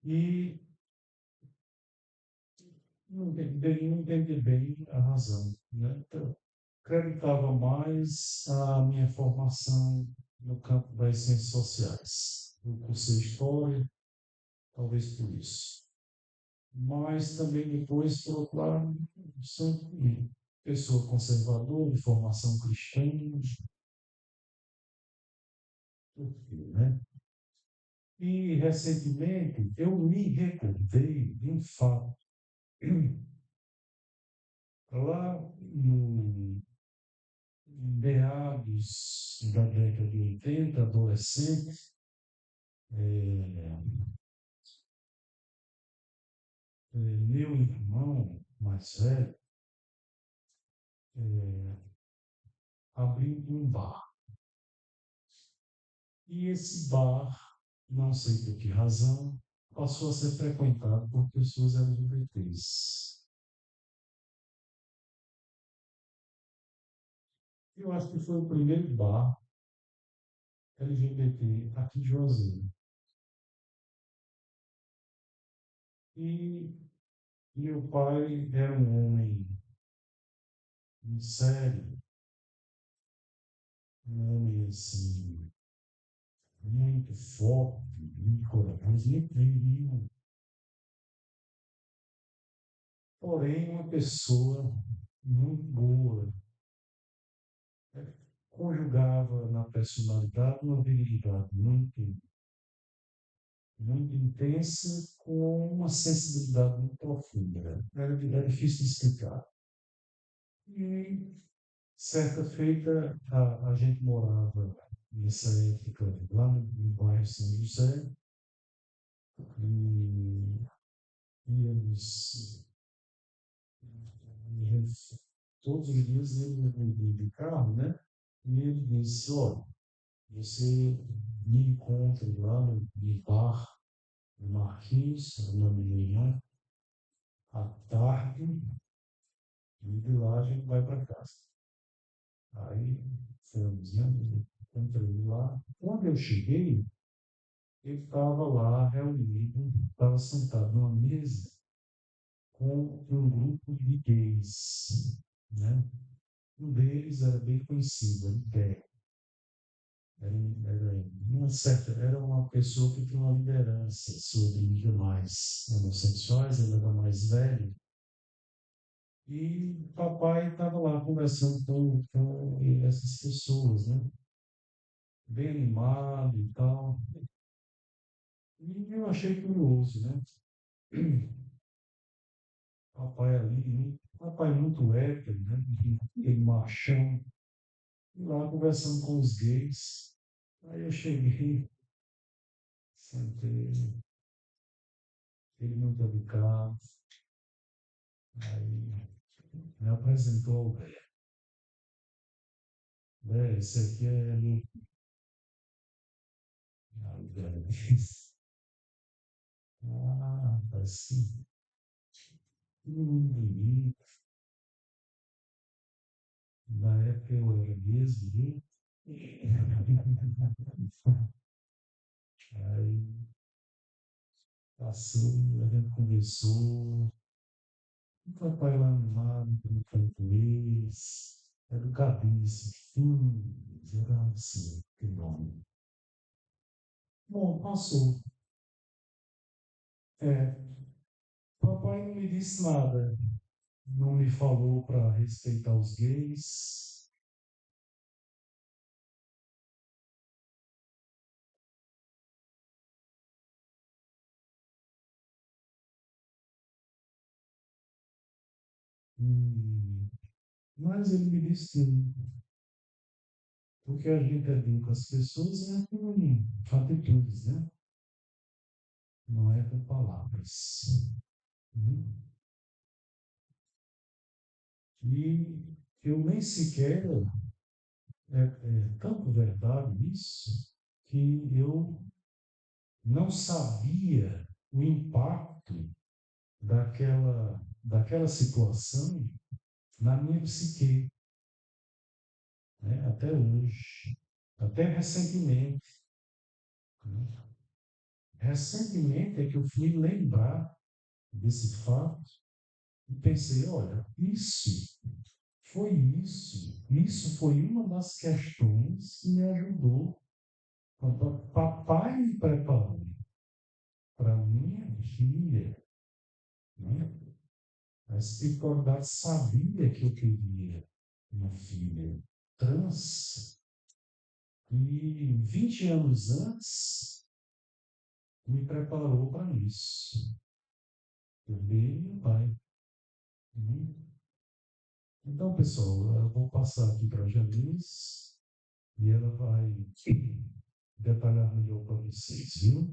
Speaker 3: E não entendi bem a razão, né? Então, acreditava mais a minha formação no campo das ciências sociais. Eu cursei História, talvez por isso. Mas também depois, por outro lado, sempre pessoa conservadora, de formação cristã, né? E recentemente eu me recordei de um fato. Lá no meados da década de 80, adolescente, meu irmão mais velho abriu um bar. E esse bar, não sei por que razão, passou a ser frequentado por pessoas LGBTs. Eu acho que foi o primeiro bar LGBT aqui de Juazeiro. E meu pai era um homem sério, um homem assim, muito forte, muito corajoso, muito viril. Porém, uma pessoa muito boa, conjugava na personalidade uma virilidade muito intensa com uma sensibilidade muito profunda. Era difícil de explicar. E, certa feita, a gente morava nessa época lá no bairro São José e íamos todos os dias ele de carro, né? E ele disse, olha, você me encontra lá no bar do Marquinhos, o nome dele, à tarde, e de lá a gente vai para casa. Aí fomos, né? Entrei lá. Quando eu cheguei, ele estava lá reunido, estava sentado numa mesa com um grupo de gays, né? Um deles era bem conhecido, Império. Era uma pessoa que tinha uma liderança sobre demais homossexuais, ele era mais velho, E papai estava lá conversando com essas pessoas, né? Bem animado e tal. E eu achei curioso, né? Papai ali, né? Papai muito hétero, né? Aquele machão, e lá conversando com os gays. Aí eu cheguei, sentei, ele muito educado, aí me apresentou ao velho. Velho, esse aqui é meu. Aí o velho disse, ah, rapaz, que menino bonito. Na época eu era mesmo, viu? Aí passou, a gente conversou. O papai lá animado, pelo cantoês, educadíssimo, fim, era assim, que nome. Bom, passou. É, papai não me disse nada, não me falou para respeitar os gays. hum, Mas ele me disse sim, porque a gente educa as pessoas com atitudes, né? Não é com palavras. Né? E eu nem sequer, é tanto verdade isso, que eu não sabia o impacto daquela situação na minha psique, né? Até hoje, até recentemente. Né? Recentemente é que eu fui lembrar desse fato e pensei, olha, isso foi uma das questões que me ajudou. Quando papai me preparou para minha filha, né? A espiritualidade sabia que eu queria uma filha trans e 20 anos antes me preparou para isso. Eu dei meu pai. Né? Então, pessoal, eu vou passar aqui para a Janice e ela vai detalhar melhor para vocês, viu?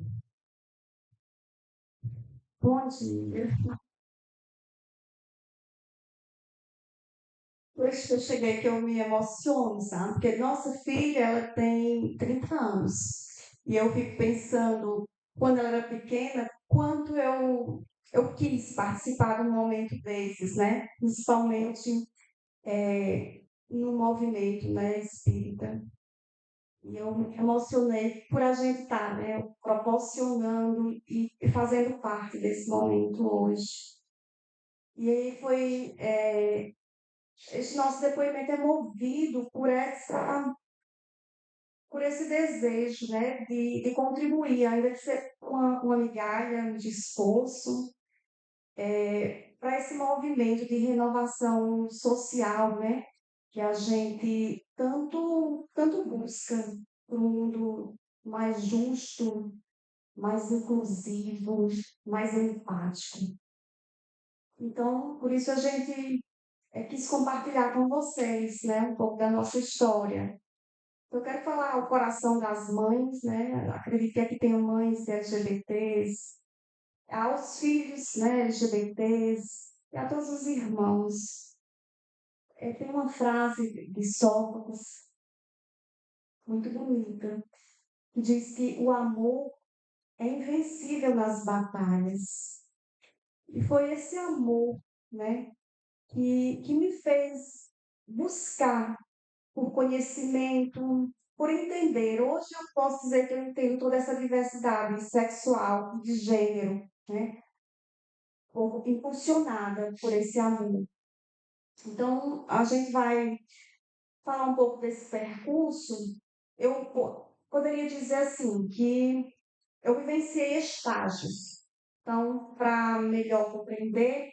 Speaker 3: Bom dia. Depois que eu cheguei que eu me emociono, sabe? Porque nossa filha, ela tem 30 anos. E eu fico pensando, quando ela era pequena, quanto eu quis participar de um momento desses, né? Principalmente no movimento, né, espírita. E eu me emocionei por a gente estar, né, proporcionando e fazendo parte desse momento hoje. E aí esse nosso depoimento é movido por esse desejo, né, de contribuir, ainda que seja uma migalha de esforço, para esse movimento de renovação social, né, que a gente tanto busca para um mundo mais justo, mais inclusivo, mais empático. Então, por isso a gente quis compartilhar com vocês, né, um pouco da nossa história. Eu quero falar ao coração das mães, né? Acredito que aqui tem mães LGBTs, aos filhos, né, LGBTs, e a todos os irmãos. Tem uma frase de Sófocles muito bonita, que diz que o amor é invencível nas batalhas. E foi esse amor, né, que me fez buscar por conhecimento, por entender. Hoje eu posso dizer que eu entendo toda essa diversidade sexual, de gênero, né? Impulsionada por esse amor. Então, a gente vai falar um pouco desse percurso. Eu poderia dizer assim, que eu vivenciei estágios. Então, para melhor compreender,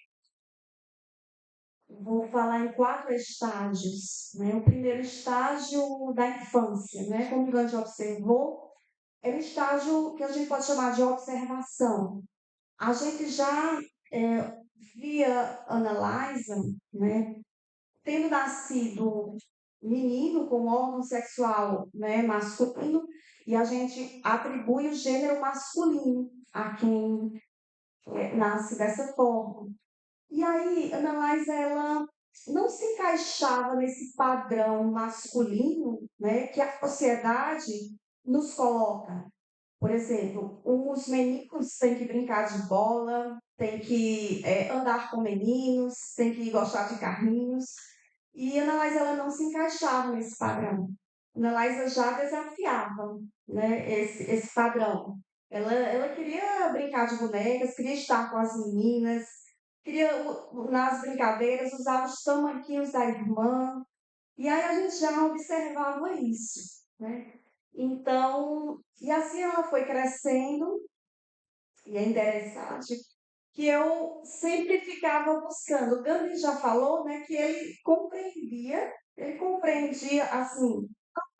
Speaker 4: vou falar em 4 estágios, né? O primeiro estágio da infância, né? Como o Gandhi observou, é o estágio que a gente pode chamar de observação. A gente já via Ana Liza, né? Tendo nascido menino com órgão sexual, né, masculino, e a gente atribui o gênero masculino a quem nasce dessa forma. E aí, Ana Liza, ela não se encaixava nesse padrão masculino, né, que a sociedade nos coloca. Por exemplo, os meninos têm que brincar de bola, têm que andar com meninos, têm que gostar de carrinhos. E a Ana Liza, ela não se encaixava nesse padrão. A Ana Liza já desafiava, né, esse padrão. Ela queria brincar de bonecas, queria estar com as meninas, queria, nas brincadeiras, usar os tamanquinhos da irmã. E aí a gente já observava isso, né? Então, e assim ela foi crescendo, e é interessante que eu sempre ficava buscando. O Gandhi já falou, né, que ele compreendia assim,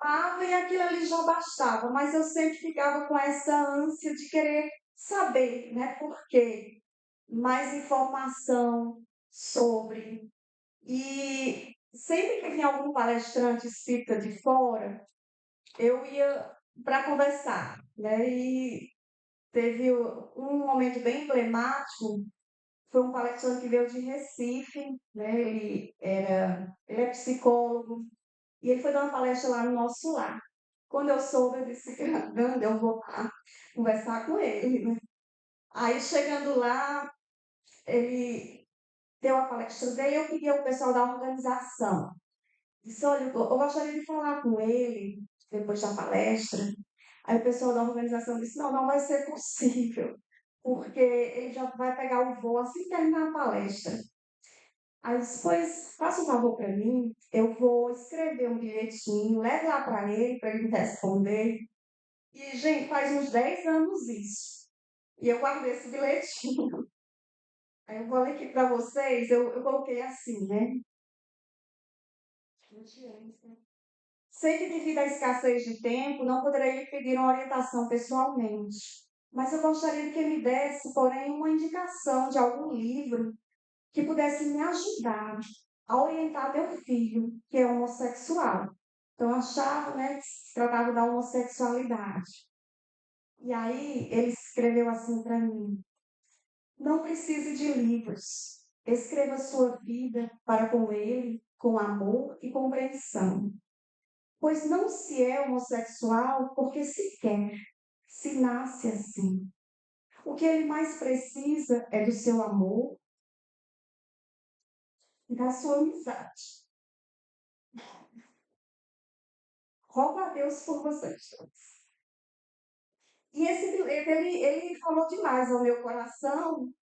Speaker 4: amava e aquilo ali já bastava, mas eu sempre ficava com essa ânsia de querer saber, né, por quê, mais informação sobre. E sempre que vinha algum palestrante espírita de fora, eu ia para conversar, né? E teve um momento bem emblemático, foi um palestrante que veio de Recife, né? Ele é psicólogo, e ele foi dar uma palestra lá no nosso lar. Quando eu soube, eu disse, Gandhi, eu vou lá conversar com ele, né? Aí, chegando lá, ele deu a palestra dele, eu pedi ao pessoal da organização. Disse, olha, eu gostaria de falar com ele depois da palestra. Aí o pessoal da organização disse, não, não vai ser possível, porque ele já vai pegar o voo assim que terminar a palestra. Aí eu disse, pois, faça um favor para mim, eu vou escrever um bilhetinho, leve lá para ele me responder. E, gente, faz uns 10 anos isso. E eu guardei esse bilhetinho. Aí eu vou ler aqui para vocês, eu coloquei assim, né? Sei que devido à escassez de tempo, não poderei lhe pedir uma orientação pessoalmente, mas eu gostaria que me desse, porém, uma indicação de algum livro que pudesse me ajudar a orientar meu filho, que é homossexual. Então, eu achava, né, que se tratava da homossexualidade. E aí, ele escreveu assim para mim, não precise de livros. Escreva sua vida para com ele, com amor e compreensão. Pois não se é homossexual porque se quer, se nasce assim. O que ele mais precisa é do seu amor e da sua amizade. Rogo a Deus por vocês todos. E esse bilhete, ele falou demais ao meu coração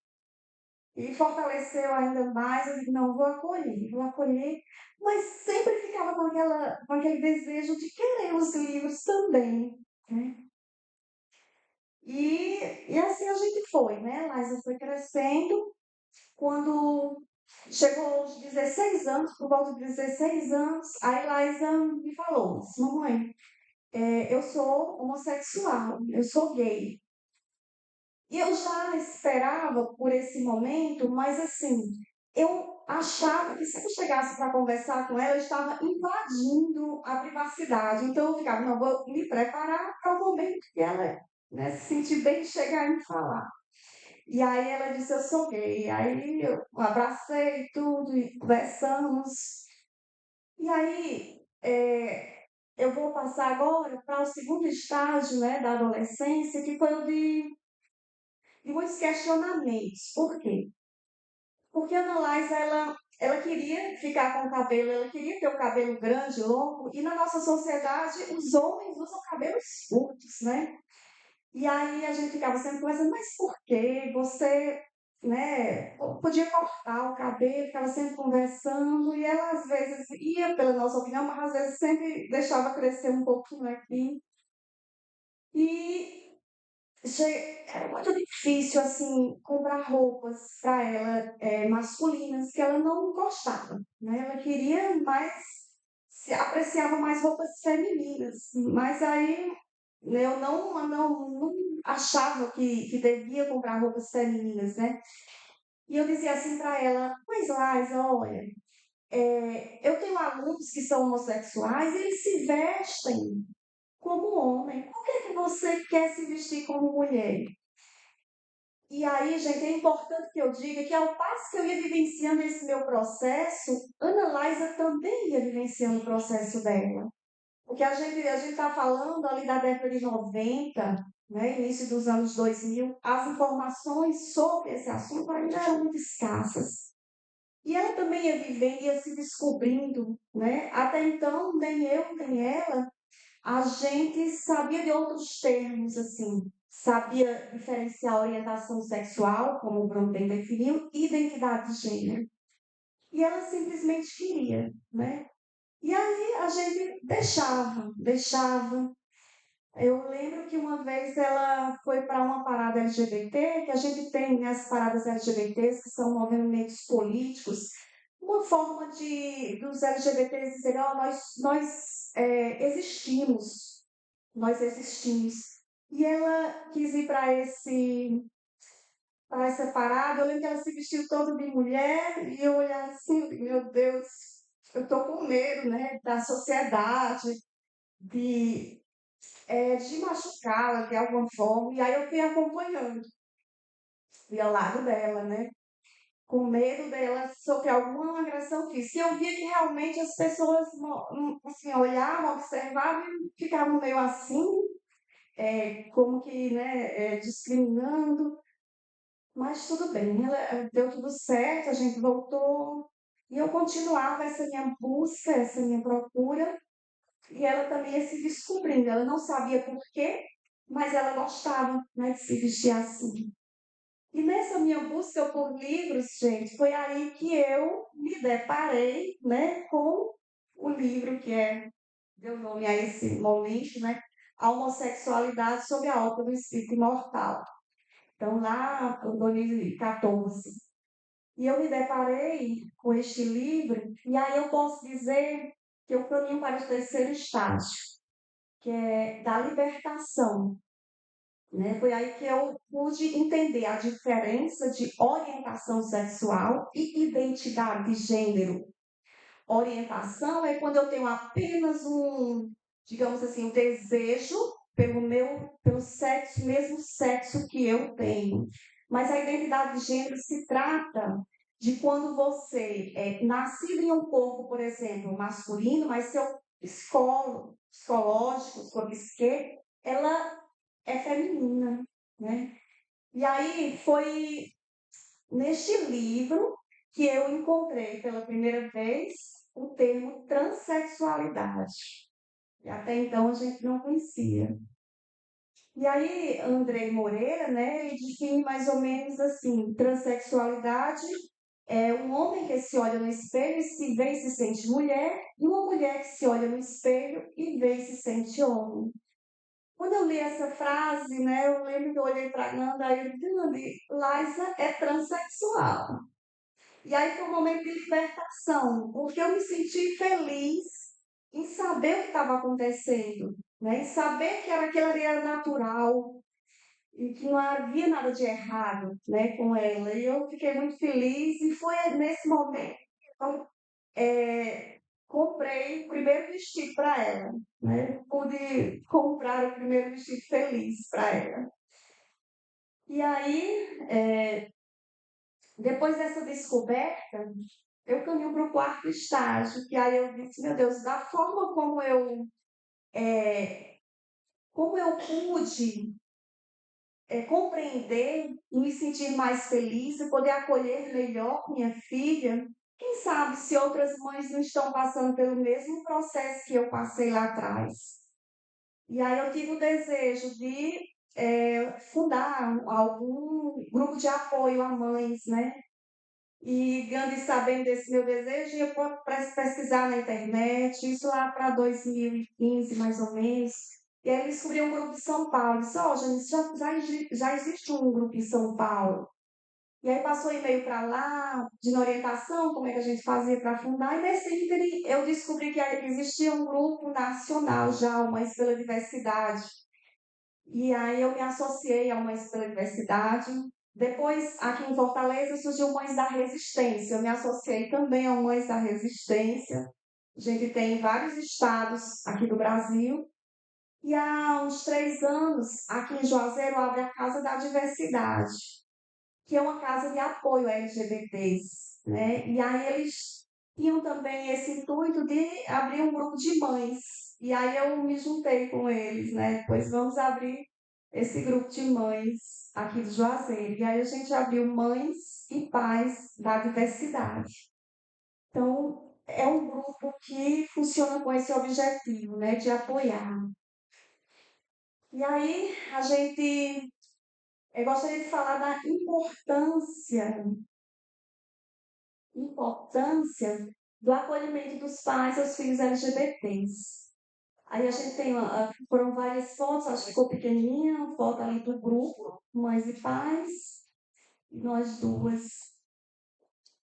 Speaker 4: e fortaleceu ainda mais. Eu digo, não, vou acolher. Mas sempre ficava com aquele desejo de querer os livros também, né? E assim a gente foi, né? Liza foi crescendo. Quando chegou aos 16 anos, por volta de 16 anos, a Liza me falou, disse, mamãe, eu sou homossexual, eu sou gay. E eu já esperava por esse momento, mas assim, eu achava que se eu chegasse para conversar com ela, eu estava invadindo a privacidade. Então eu ficava, não, vou me preparar para o momento que ela, né, se sentir bem chegar e me falar. E aí ela disse, eu sou gay. Aí eu abracei tudo e conversamos. E aí eu vou passar agora para o segundo estágio, né, da adolescência, que foi o de muitos questionamentos. Por quê? Porque a Ana Laísa, ela queria ficar com o cabelo, ela queria ter o cabelo grande, longo, e na nossa sociedade os homens usam cabelos curtos, né? E aí a gente ficava sempre conversando, mas por quê? Você, né, podia cortar o cabelo, ficava sempre conversando, e ela às vezes ia pela nossa opinião, mas às vezes sempre deixava crescer um pouquinho aqui. E era muito difícil, assim, comprar roupas para ela, masculinas, que ela não gostava, né? Ela queria mais, se apreciava mais roupas femininas, mas aí né, eu não achava que devia comprar roupas femininas, né? E eu dizia assim para ela, mas Laisa, olha, eu tenho alunos que são homossexuais e eles se vestem como homem. Por que você quer se vestir como mulher? E aí, gente, é importante que eu diga que ao passo que eu ia vivenciando esse meu processo, Ana Laisa também ia vivenciando o processo dela. Porque a gente está falando ali da década de 90, né, início dos anos 2000, as informações sobre esse assunto ainda eram muito escassas. E ela também ia vivendo, ia se descobrindo, né? Até então, nem eu, nem ela, a gente sabia de outros termos, assim, sabia diferenciar orientação sexual, como o Bruno bem definiu, e identidade de gênero. E ela simplesmente queria, né? E aí a gente deixava. Eu lembro que uma vez ela foi para uma parada LGBT, que a gente tem né, as paradas LGBTs, que são movimentos políticos, uma forma de dos LGBTs dizerem, ó, nós existimos. E ela quis ir para essa parada, eu lembro que ela se vestiu toda de mulher, e eu olhava assim, meu Deus, eu estou com medo, né, da sociedade, de de machucá-la de alguma forma. E aí eu fui acompanhando, fui ao lado dela, né? Com medo dela sofrer alguma agressão física. E eu via que realmente as pessoas assim, olhavam, observavam e ficavam meio assim, como que né, discriminando. Mas tudo bem, deu tudo certo, a gente voltou. E eu continuava essa minha busca, essa minha procura, e ela também ia se descobrindo. Ela não sabia por quê, mas ela gostava, né, de se vestir assim. E nessa minha busca por livros, gente, foi aí que eu me deparei, né, com o livro que deu nome a esse momento, né, A Homossexualidade sob a Ópera do Espírito Imortal. Então, lá em 2014. E eu me deparei com este livro, e aí eu posso dizer que eu caminho para o terceiro estágio, que é da libertação, né? Foi aí que eu pude entender a diferença de orientação sexual e identidade de gênero. Orientação é quando eu tenho apenas digamos assim, um desejo pelo sexo, mesmo sexo que eu tenho. Mas a identidade de gênero se trata de quando você é nascido em um corpo, por exemplo, masculino, mas seu psicológico, sua psique, ela é feminina, né? E aí foi neste livro que eu encontrei pela primeira vez o termo transexualidade. E até então a gente não conhecia. E aí, Andrei Moreira, né, ele define mais ou menos assim: transexualidade é um homem que se olha no espelho e se vê e se sente mulher, e uma mulher que se olha no espelho e vê e se sente homem. Quando eu li essa frase, né, eu lembro que eu olhei para a Nanda e eu disse, Nandi, Laisa é transexual. E aí foi um momento de libertação, porque eu me senti feliz em saber o que estava acontecendo, né? Em saber que aquilo ali era natural e que não havia nada de errado, né, com ela. E eu fiquei muito feliz e foi nesse momento que eu comprei o primeiro vestido para ela, né? Pude comprar o primeiro vestido feliz para ela. E aí, depois dessa descoberta, eu caminho para o quarto estágio, que aí eu disse, meu Deus, da forma como eu pude compreender e me sentir mais feliz e poder acolher melhor minha filha, quem sabe se outras mães não estão passando pelo mesmo processo que eu passei lá atrás. E aí eu tive o desejo de fundar algum grupo de apoio a mães, né? E Gandhi, sabendo desse meu desejo, eu pesquisar na internet, isso lá para 2015, mais ou menos. E aí eu descobri um grupo de São Paulo. Eu disse, ó, Janice, já existe um grupo em São Paulo. E aí passou e-mail para lá, pedindo orientação, como é que a gente fazia para fundar. E nesse ínterim eu descobri que existia um grupo nacional já, o Mães pela Diversidade. E aí eu me associei ao Mães pela Diversidade. Depois, aqui em Fortaleza, surgiu Mães da Resistência. Eu me associei também ao Mães da Resistência. A gente tem em vários estados aqui do Brasil. E há uns 3 anos, aqui em Juazeiro, abre a Casa da Diversidade, que é uma casa de apoio a LGBTs, né? E aí eles tinham também esse intuito de abrir um grupo de mães. E aí eu me juntei com eles, né? Depois vamos abrir esse grupo de mães aqui do Juazeiro. E aí a gente abriu Mães e Pais da Diversidade. Então, é um grupo que funciona com esse objetivo, né? De apoiar. E aí a gente eu gostaria de falar da importância do acolhimento dos pais aos filhos LGBTs. Aí a gente tem, foram várias fotos, acho que ficou pequenininha, foto ali do grupo, mães e pais, e nós duas.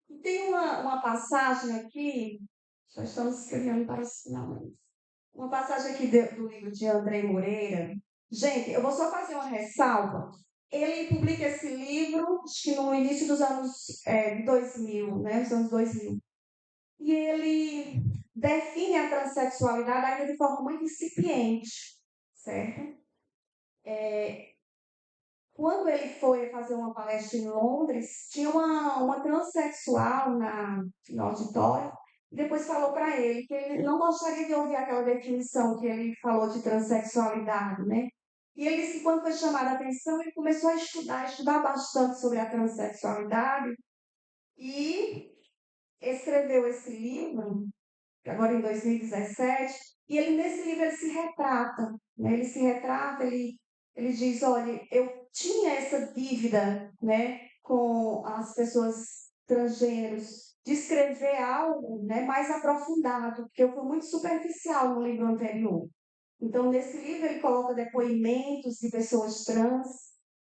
Speaker 4: E tem uma passagem aqui, já estamos criando para os finalmente. Uma passagem aqui do livro de André Moreira. Gente, eu vou só fazer uma ressalva. Ele publica esse livro, acho que no início dos anos 2000, né? Os anos 2000. E ele define a transexualidade ainda de forma muito incipiente, certo? Quando ele foi fazer uma palestra em Londres, tinha uma transexual no auditório, e depois falou para ele que ele não gostaria de ouvir aquela definição que ele falou de transexualidade, né? E ele disse que quando foi chamada a atenção, ele começou a estudar bastante sobre a transexualidade e escreveu esse livro, agora em 2017, e ele nesse livro ele se retrata, né? Ele diz, olha, eu tinha essa dívida, né, com as pessoas transgêneros, de escrever algo, né, mais aprofundado, porque eu fui muito superficial no livro anterior. Então, nesse livro ele coloca depoimentos de pessoas trans,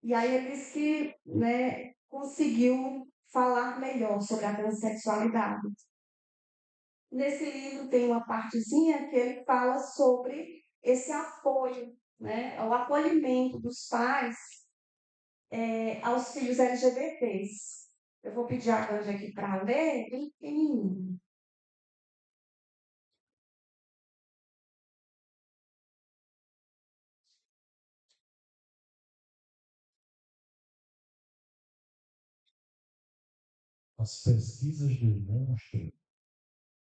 Speaker 4: e aí ele diz que, né, conseguiu falar melhor sobre a transexualidade. Nesse livro tem uma partezinha que ele fala sobre esse apoio, né, o acolhimento dos pais aos filhos LGBTs. Eu vou pedir a Cândia aqui para ler, bem pequenininho.
Speaker 3: As pesquisas demonstram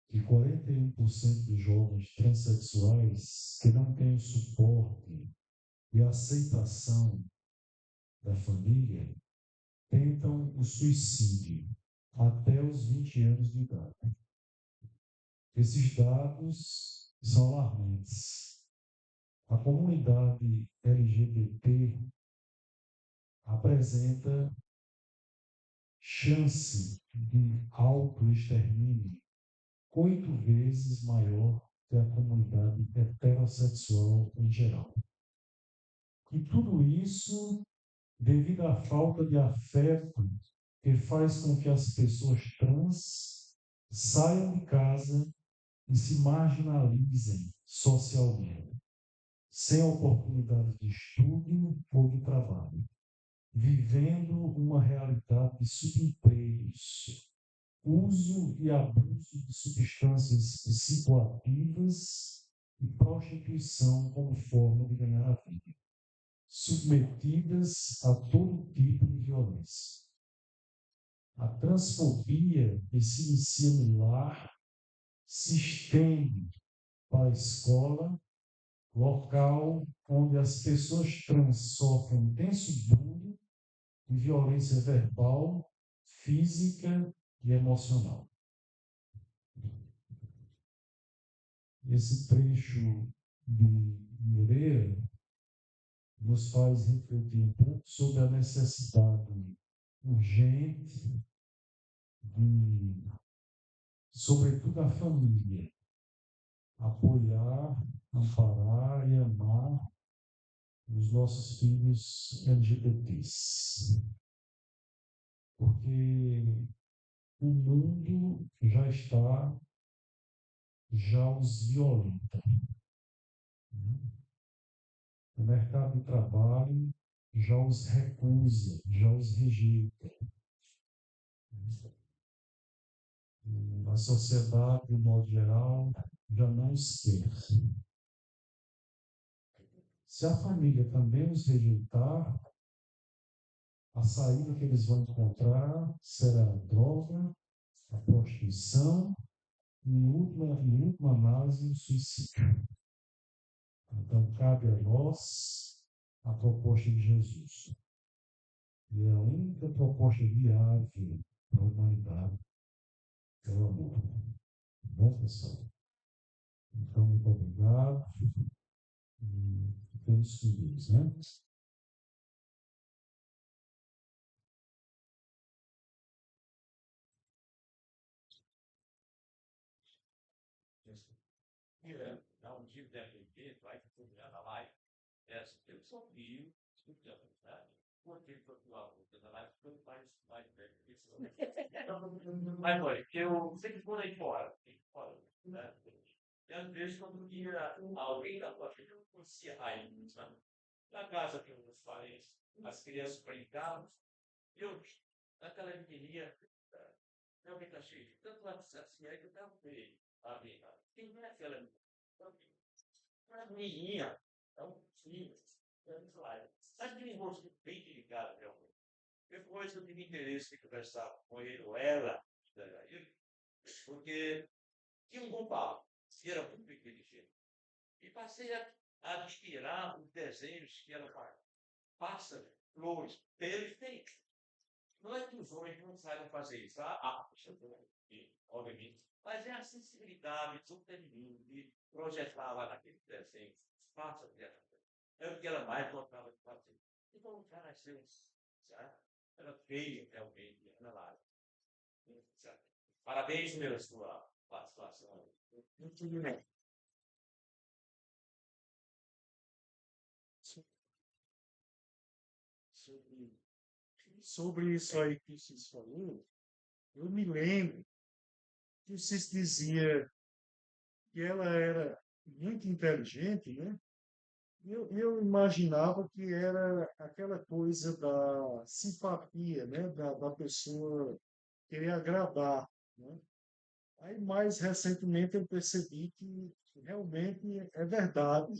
Speaker 3: que 41% dos jovens transexuais que não têm o suporte e a aceitação da família tentam o suicídio até os 20 anos de idade. Esses dados são alarmantes. A comunidade LGBT apresenta chance de autoextermínio 8 vezes maior que a comunidade heterossexual em geral. E tudo isso devido à falta de afeto que faz com que as pessoas trans saiam de casa e se marginalizem socialmente, sem oportunidade de estudo ou de trabalho, vivendo uma realidade de subempregos, uso e abuso de substâncias psicoativas e prostituição como forma de ganhar a vida, submetidas a todo tipo de violência. A transfobia que se inicia no lar se estende para a escola, local onde as pessoas trans sofrem intenso bullying e violência verbal, física e emocional. Esse trecho de Moreira nos faz refletir um pouco sobre a necessidade urgente de, sobretudo, a família apoiar, amparar e amar os nossos filhos LGBTs. Porque o mundo já os violenta. O mercado de trabalho já os recusa, já os rejeita. A sociedade, de modo geral, já não os quer. Se a família também os rejeitar, a saída que eles vão encontrar será a droga, a prostituição e, em última análise, o suicídio. Então, cabe a nós a proposta de Jesus. E a única proposta viável para a humanidade é o amor. Bom, pessoal? Então, muito obrigado. E ficamos com Deus, né?
Speaker 5: Dá um dia deve ter, vai terminar a live. Essa eu sou frio, escutando, né? Porque foi lá, na live, foi mais velho que isso. Mas olha, eu sempre vou aí fora, né? E às vezes, quando ia alguém da tua vida, eu não conhecia ainda, sabe? Na casa que meus parentes, as crianças brincavam, eu, naquela menininha, realmente está cheio de tanto assim, aí que eu perguntei a minha, quem é aquela menina? Uma menininha, é um filho, mas aquele rosto bem delicado, realmente. Depois eu tive interesse de conversar com ele ou ela, porque tinha um bom papo, era muito inteligente. E passei a admirar os desenhos que ela faz. Pássaros, flores, perfeito. Não é que os homens não saibam fazer isso, obviamente, mas é a sensibilidade do feminino que projetava naquele desenho. Faça dela. É o que ela mais gostava de fazer. Então, o cara nasceu, sabe? Era feia, realmente, Ana Lara. Parabéns pela sua participação. Muito bem.
Speaker 6: Sobre isso aí que vocês falaram, eu me lembro que vocês diziam que ela era muito inteligente, né? Eu imaginava que era aquela coisa da simpatia, né? Da pessoa querer agradar, né? Aí, mais recentemente, eu percebi que realmente é verdade.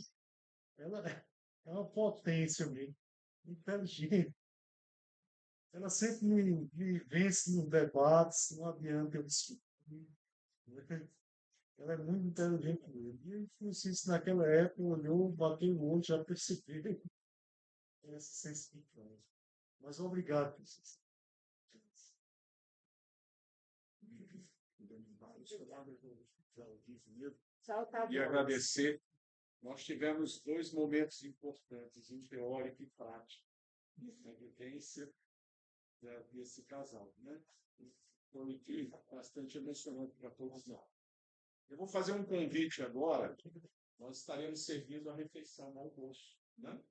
Speaker 6: Ela é uma potência mesmo, inteligente. Ela sempre me vence nos debates, não adianta eu discutir. Ela é muito inteligente mesmo. E eu fiz isso naquela época, olhou, bateu o olho, já percebeu essa sensibilidade. Mas obrigado, professor. E agradecer. Nós tivemos dois momentos importantes, um teórico e prático, na vivência desse casal, né? Foi bastante emocionante para todos nós. Eu vou fazer um convite agora. Nós estaremos servindo a refeição no almoço, né?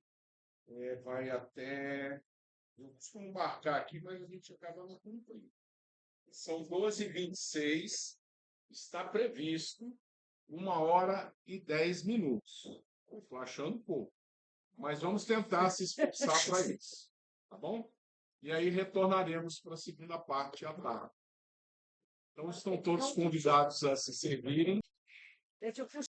Speaker 6: Vai até... Eu costumo marcar aqui, mas a gente acaba não cumprindo. São 12h26. Está previsto 1h10. Estou achando pouco. Mas vamos tentar se esforçar para isso. Tá bom? E aí retornaremos para a segunda parte à tarde. Então, estão todos convidados a se servirem.